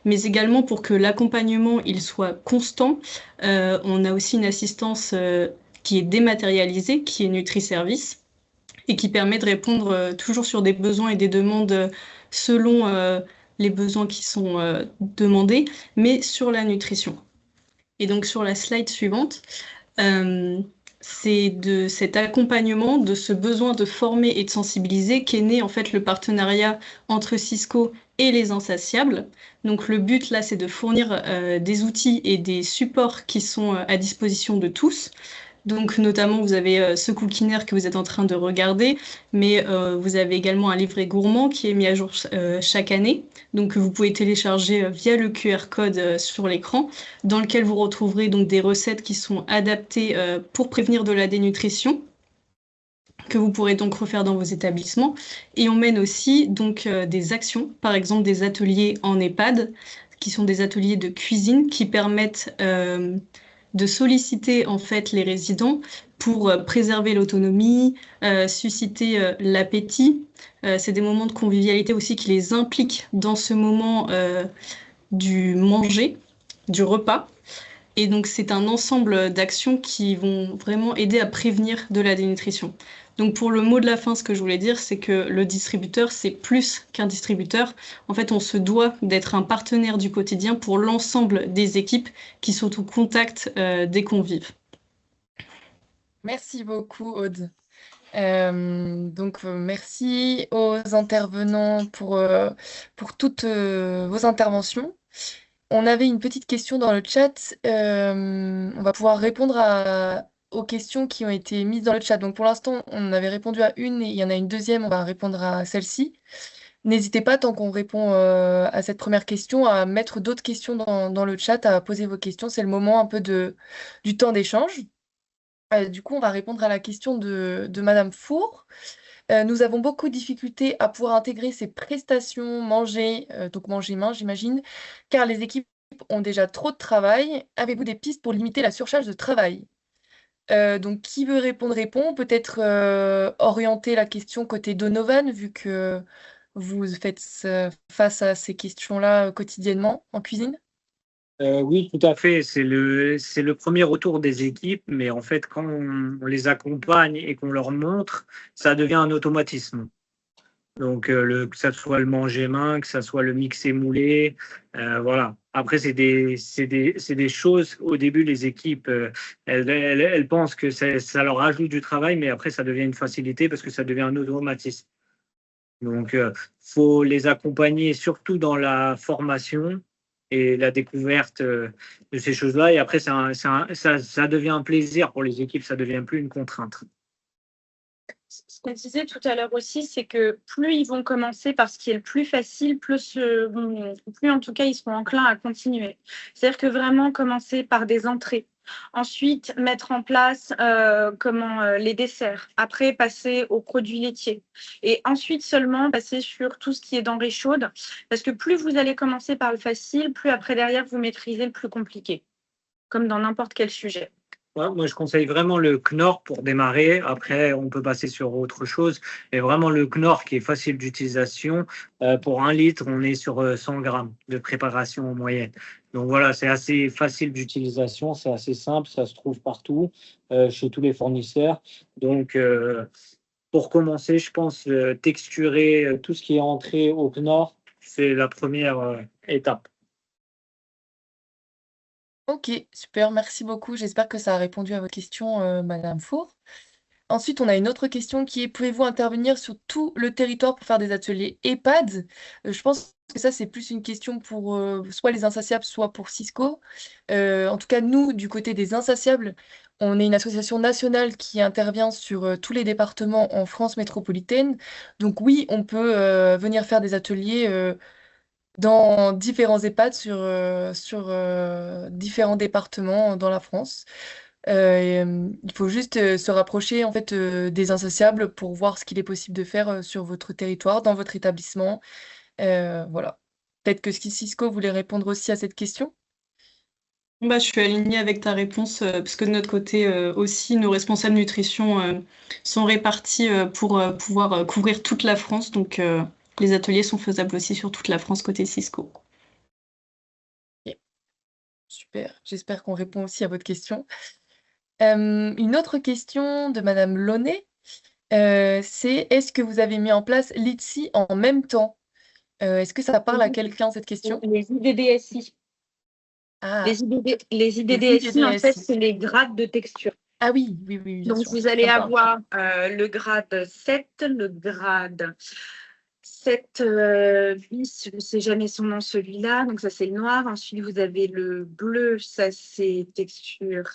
mais également pour que l'accompagnement il soit constant. On a aussi une assistance qui est dématérialisée, qui est Nutri-Service, et qui permet de répondre toujours sur des besoins et des demandes selon les besoins qui sont demandés, mais sur la nutrition. Et donc sur la slide suivante, c'est de cet accompagnement, de ce besoin de former et de sensibiliser qu'est né en fait le partenariat entre Cisco et les Insatiables. Donc le but là, c'est de fournir des outils et des supports qui sont à disposition de tous. Donc notamment, vous avez ce Cookinaire que vous êtes en train de regarder, mais vous avez également un livret gourmand qui est mis à jour chaque année, donc que vous pouvez télécharger via le QR code sur l'écran, dans lequel vous retrouverez donc des recettes qui sont adaptées pour prévenir de la dénutrition, que vous pourrez donc refaire dans vos établissements. Et on mène aussi donc des actions, par exemple des ateliers en EHPAD, qui sont des ateliers de cuisine qui permettent de solliciter en fait les résidents pour préserver l'autonomie, susciter l'appétit. C'est des moments de convivialité aussi qui les impliquent dans ce moment du manger, du repas. Et donc c'est un ensemble d'actions qui vont vraiment aider à prévenir de la dénutrition. Donc pour le mot de la fin, ce que je voulais dire, c'est que le distributeur, c'est plus qu'un distributeur. En fait, on se doit d'être un partenaire du quotidien pour l'ensemble des équipes qui sont au contact des convives. Merci beaucoup, Aude. Merci aux intervenants pour toutes vos interventions. On avait une petite question dans le chat. On va pouvoir répondre aux questions qui ont été mises dans le chat. Donc pour l'instant, on avait répondu à une et il y en a une deuxième. On va répondre à celle-ci. N'hésitez pas, tant qu'on répond à cette première question, à mettre d'autres questions dans le chat, à poser vos questions. C'est le moment un peu du temps d'échange. Du coup, on va répondre à la question de Madame Four. Nous avons beaucoup de difficultés à pouvoir intégrer ces prestations manger, donc manger main, j'imagine, car les équipes ont déjà trop de travail. Avez-vous des pistes pour limiter la surcharge de travail? Donc, qui veut répondre, répond. Peut-être orienter la question côté Donovan, vu que vous faites face à ces questions-là quotidiennement en cuisine. Oui, tout à fait. C'est le premier retour des équipes, mais en fait, quand on les accompagne et qu'on leur montre, ça devient un automatisme. Donc, que ça soit le manger main, que ça soit le mixé moulé, voilà. Après, c'est des choses, au début, les équipes, elles pensent que ça leur ajoute du travail, mais après, ça devient une facilité parce que ça devient un automatisme. Donc, faut les accompagner surtout dans la formation et la découverte de ces choses-là. Et après, ça devient un plaisir pour les équipes, ça devient plus une contrainte. Ce qu'on disait tout à l'heure aussi, c'est que plus ils vont commencer par ce qui est le plus facile, plus en tout cas ils seront enclins à continuer. C'est-à-dire que vraiment commencer par des entrées. Ensuite, mettre en place les desserts. Après, passer aux produits laitiers. Et ensuite seulement passer sur tout ce qui est denrées chaudes. Parce que plus vous allez commencer par le facile, plus après derrière, vous maîtrisez le plus compliqué. Comme dans n'importe quel sujet. Ouais, moi, je conseille vraiment le Knorr pour démarrer. Après, on peut passer sur autre chose. Mais vraiment, le Knorr qui est facile d'utilisation. Pour 1 litre, on est sur 100 grammes de préparation en moyenne. Donc voilà, c'est assez facile d'utilisation. C'est assez simple. Ça se trouve partout, chez tous les fournisseurs. Donc, pour commencer, je pense texturer tout ce qui est entré au Knorr, c'est la première étape. Ok, super, merci beaucoup. J'espère que ça a répondu à vos questions, Madame Four. Ensuite, on a une autre question qui est, pouvez-vous intervenir sur tout le territoire pour faire des ateliers EHPAD? Je pense que ça, c'est plus une question pour soit les Insatiables, soit pour Cisco. En tout cas, nous, du côté des Insatiables, on est une association nationale qui intervient sur tous les départements en France métropolitaine. Donc oui, on peut venir faire des ateliers dans différents EHPAD sur différents départements dans la France. Il faut juste se rapprocher en fait des Insatiables pour voir ce qu'il est possible de faire sur votre territoire, dans votre établissement. Voilà. Peut-être que Cisco voulait répondre aussi à cette question. Je suis alignée avec ta réponse, parce que de notre côté aussi, nos responsables nutrition sont répartis pour pouvoir couvrir toute la France. Donc, les ateliers sont faisables aussi sur toute la France côté Cisco. Super, j'espère qu'on répond aussi à votre question. Une autre question de Madame Launay, c'est: est-ce que vous avez mis en place l'ITSI en même temps? Est-ce que ça parle à quelqu'un cette question? Les IDDSI. Ah, Les les IDDSI, en fait, IDDSI. c'est les grades de texture. Ah oui, oui, oui, bien Donc, sûr. vous allez Ça me parle. avoir le grade 7, le grade 7 bis, je ne sais jamais son nom, celui-là. Donc, ça, c'est le noir. Ensuite, vous avez le bleu, ça, c'est texture.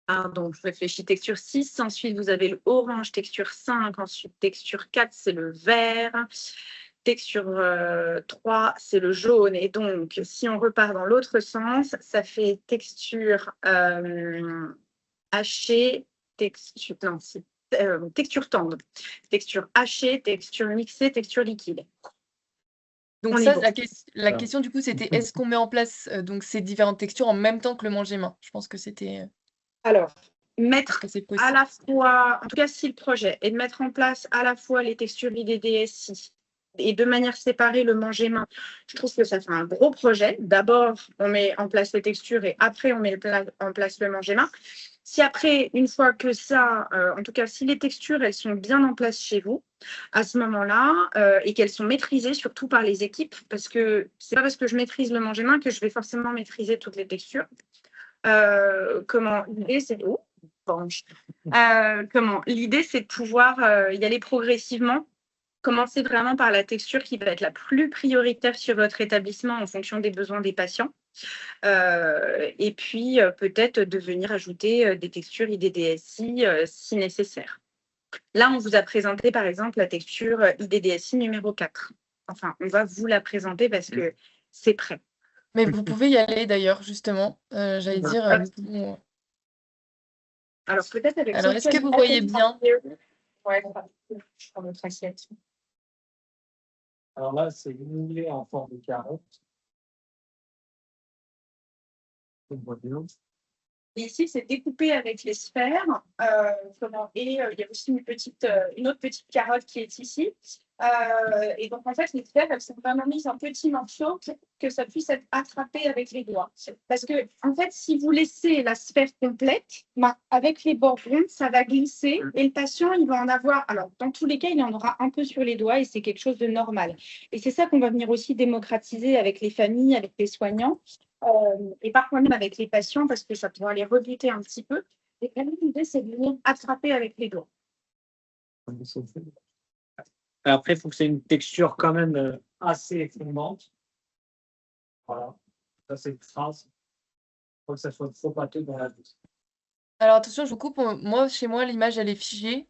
Pardon, je réfléchis, texture 6. Ensuite, vous avez le orange, texture 5. Ensuite, texture 4, c'est le vert. Texture 3, c'est le jaune. Et donc, si on repart dans l'autre sens, ça fait texture hachée, texture, non, texture tendre, texture hachée, texture mixée, texture liquide. Donc On est ça, bon. la question du coup, c'était: est-ce qu'on met en place donc ces différentes textures en même temps que le manger-main? Je pense que c'était Alors, est-ce mettre que c'est à possible? la fois, en tout cas, si le projet est de mettre en place à la fois les textures IDDSI et de manière séparée le manger-main, je trouve que ça fait un gros projet. D'abord, on met en place les textures et après, on met en place le manger-main. Si après, une fois que ça, en tout cas, si les textures, elles sont bien en place chez vous, à ce moment-là, et qu'elles sont maîtrisées surtout par les équipes, parce que c'est pas parce que je maîtrise le manger-main que je vais forcément maîtriser toutes les textures. L'idée, c'est l'idée, c'est de pouvoir y aller progressivement. Commencer vraiment par la texture qui va être la plus prioritaire sur votre établissement en fonction des besoins des patients. Et puis, peut-être de venir ajouter des textures IDDSI si nécessaire. Là, on vous a présenté, par exemple, la texture IDDSI numéro 4. Enfin, on va vous la présenter parce que c'est prêt. Mais vous pouvez y aller d'ailleurs, justement. J'allais dire, nous pouvons- Alors, peut-être avec Alors, est-ce que Sofiane, vous voyez bien? Ouais, je prends notre assiette. Alors là, c'est moulé en forme de carotte. On voit bien. Et ici, c'est découpé avec les sphères. Il y a aussi une autre petite carotte qui est ici. Et donc, en fait, les sphères, elles sont vraiment mises en petits morceaux pour que ça puisse être attrapé avec les doigts. Parce que, en fait, si vous laissez la sphère complète, avec les bords ronds, ça va glisser et le patient, il va en avoir. Alors, dans tous les cas, il en aura un peu sur les doigts et c'est quelque chose de normal. Et c'est ça qu'on va venir aussi démocratiser avec les familles, avec les soignants. Et parfois même avec les patients parce que ça pourra les rebuter un petit peu. Et vraiment, l'idée, c'est de venir attraper avec les doigts. Après, il faut que c'est une texture quand même assez fondante. Voilà. Ça, c'est une trace. Il faut que ça soit trop pâteux dans la bouche. Alors attention, je vous coupe. Moi, chez moi, l'image, elle est figée.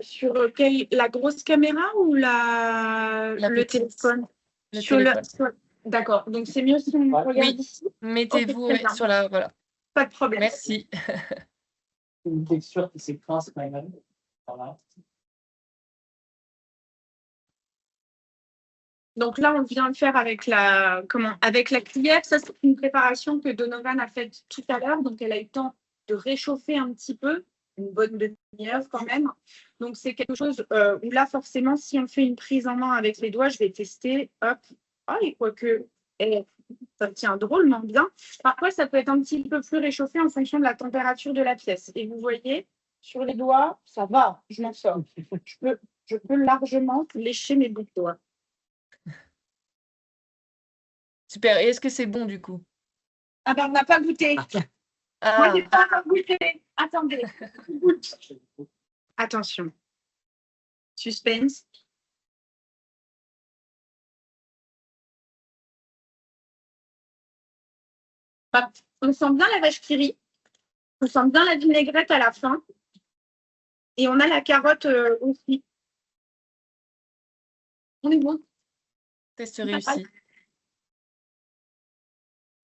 Sur la grosse caméra ou le téléphone? Le téléphone. D'accord. Donc, c'est mieux si on regarde ici. Mettez-vous Okay, sur la... Voilà. Pas de problème. Merci. Une texture qui s'écrase quand même. Voilà. Donc là, on vient le faire avec la cuillère. Ça, c'est une préparation que Donovan a faite tout à l'heure. Donc, elle a eu le temps de réchauffer un petit peu, une bonne demi-heure quand même. Donc, c'est quelque chose où là, forcément, si on fait une prise en main avec les doigts, je vais tester. Hop. Ah, et quoique, ça tient drôlement bien. Parfois, ça peut être un petit peu plus réchauffé en fonction de la température de la pièce. Et vous voyez, sur les doigts, ça va, je m'en sors. Je peux largement lécher mes bouts de doigts. Super. Et est-ce que c'est bon du coup? Ah ben, on n'a pas goûté. Ah. Moi, je n'ai pas encore goûté. Attendez. Attention. Suspense. On sent bien la vache qui rit. On sent bien la vinaigrette à la fin. Et on a la carotte aussi. On est bon. Test réussi.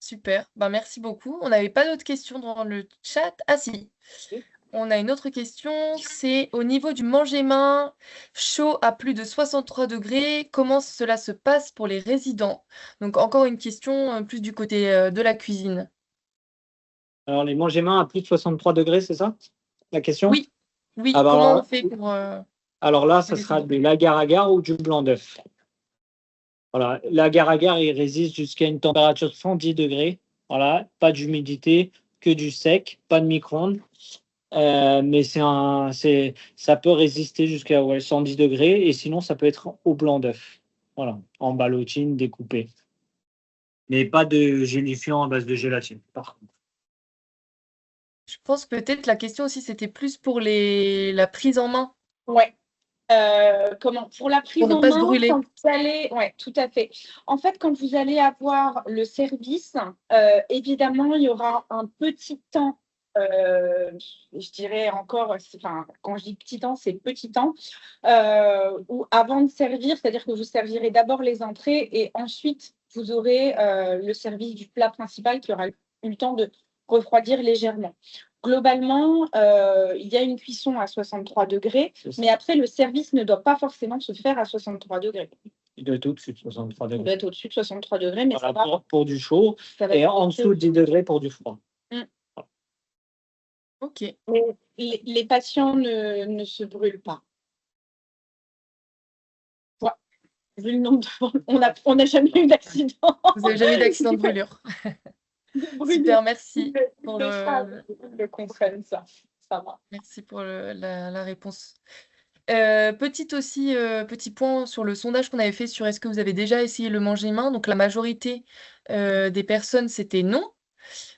Super. Ben, merci beaucoup. On n'avait pas d'autres questions dans le chat. Ah si. On a une autre question. C'est au niveau du manger-main chaud à plus de 63 degrés. Comment cela se passe pour les résidents? Donc encore une question plus du côté de la cuisine. Alors, les manger-main à plus de 63 degrés, c'est ça la question? Oui. Oui. Ah bah Comment alors, on fait pour... alors là, ça sera de l'agar-agar ou du blanc d'œuf. Voilà. L'agar-agar, il résiste jusqu'à une température de 110 degrés. Voilà. Pas d'humidité, que du sec, pas de micro-ondes. Mais ça peut résister jusqu'à 110 degrés. Et sinon, ça peut être au blanc d'œuf. Voilà. En ballotine, découpé. Mais pas de gélifiant à base de gélatine, par contre. Je pense peut-être la question aussi, c'était plus pour la prise en main, Ouais. Pour la pour prise ne en pas se main, brûler. quand vous allez, ouais, tout à fait. En fait, quand vous allez avoir le service, évidemment, il y aura un petit temps, je dirais encore, enfin, quand je dis petit temps, c'est petit temps, où avant de servir, c'est-à-dire que vous servirez d'abord les entrées et ensuite vous aurez le service du plat principal qui aura eu le temps de refroidir légèrement. Globalement, il y a une cuisson à 63 degrés, mais après, le service ne doit pas forcément se faire à 63 degrés. Il doit être au-dessus de 63 Il degrés. doit être au-dessus de 63 degrés, mais Voilà, ça va. pour du chaud Ça va et être en dessous de 10 degrés pour du froid. Ok. Mais les patients ne se brûlent pas. Ouais. Vu le nombre de... On n'a jamais eu d'accident. Vous n'avez jamais eu d'accident de brûlure. Super, merci pour le comprennent, ça. Ça va. merci pour la réponse. Petit point sur le sondage qu'on avait fait sur est-ce que vous avez déjà essayé le manger main. Donc la majorité des personnes, c'était non.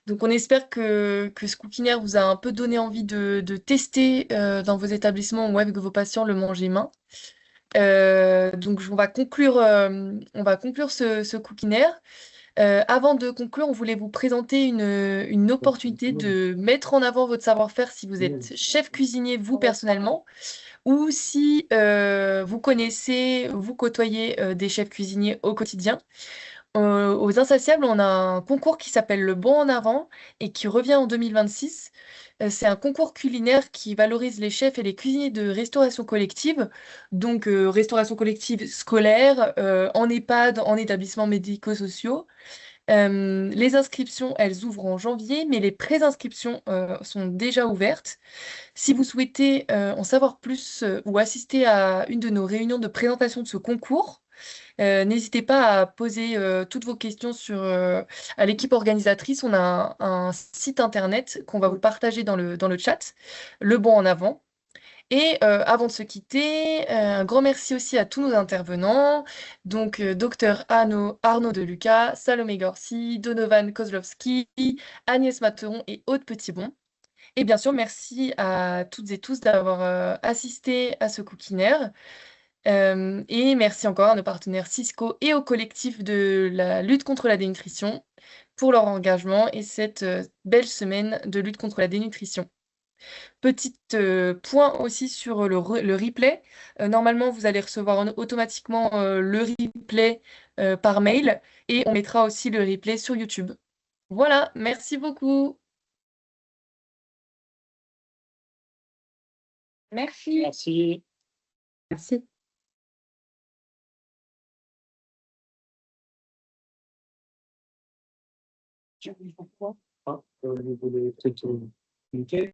Donc on espère que ce Cookinaire vous a un peu donné envie de tester dans vos établissements ou avec vos patients le manger main. Donc on va conclure ce Cookinaire. Avant de conclure, on voulait vous présenter une opportunité de mettre en avant votre savoir-faire si vous êtes chef cuisinier, vous personnellement, ou si vous connaissez, vous côtoyez des chefs cuisiniers au quotidien. Aux Insatiables, on a un concours qui s'appelle le Bon en avant et qui revient en 2026. C'est un concours culinaire qui valorise les chefs et les cuisiniers de restauration collective, donc restauration collective scolaire, en EHPAD, en établissements médico-sociaux. Les inscriptions, elles ouvrent en janvier, mais les pré-inscriptions sont déjà ouvertes. Si vous souhaitez en savoir plus ou assister à une de nos réunions de présentation de ce concours, n'hésitez pas à poser toutes vos questions à l'équipe organisatrice. On a un site internet qu'on va vous partager dans le chat, Le Bon en avant. Et avant de se quitter, un grand merci aussi à tous nos intervenants, donc Dr Arnaud Deluca, Salomé Gorsi, Donovan Kozlowski, Agnès Materon et Aude Petitbon. Et bien sûr, merci à toutes et tous d'avoir assisté à ce Cookinaire. Et merci encore à nos partenaires Cisco et au collectif de la lutte contre la dénutrition pour leur engagement et cette belle semaine de lutte contre la dénutrition. Petit point aussi sur le replay. Normalement, vous allez recevoir automatiquement le replay par mail et on mettra aussi le replay sur YouTube. Voilà, merci beaucoup. Merci. Merci. Merci. Vous voulez peut-être cliquer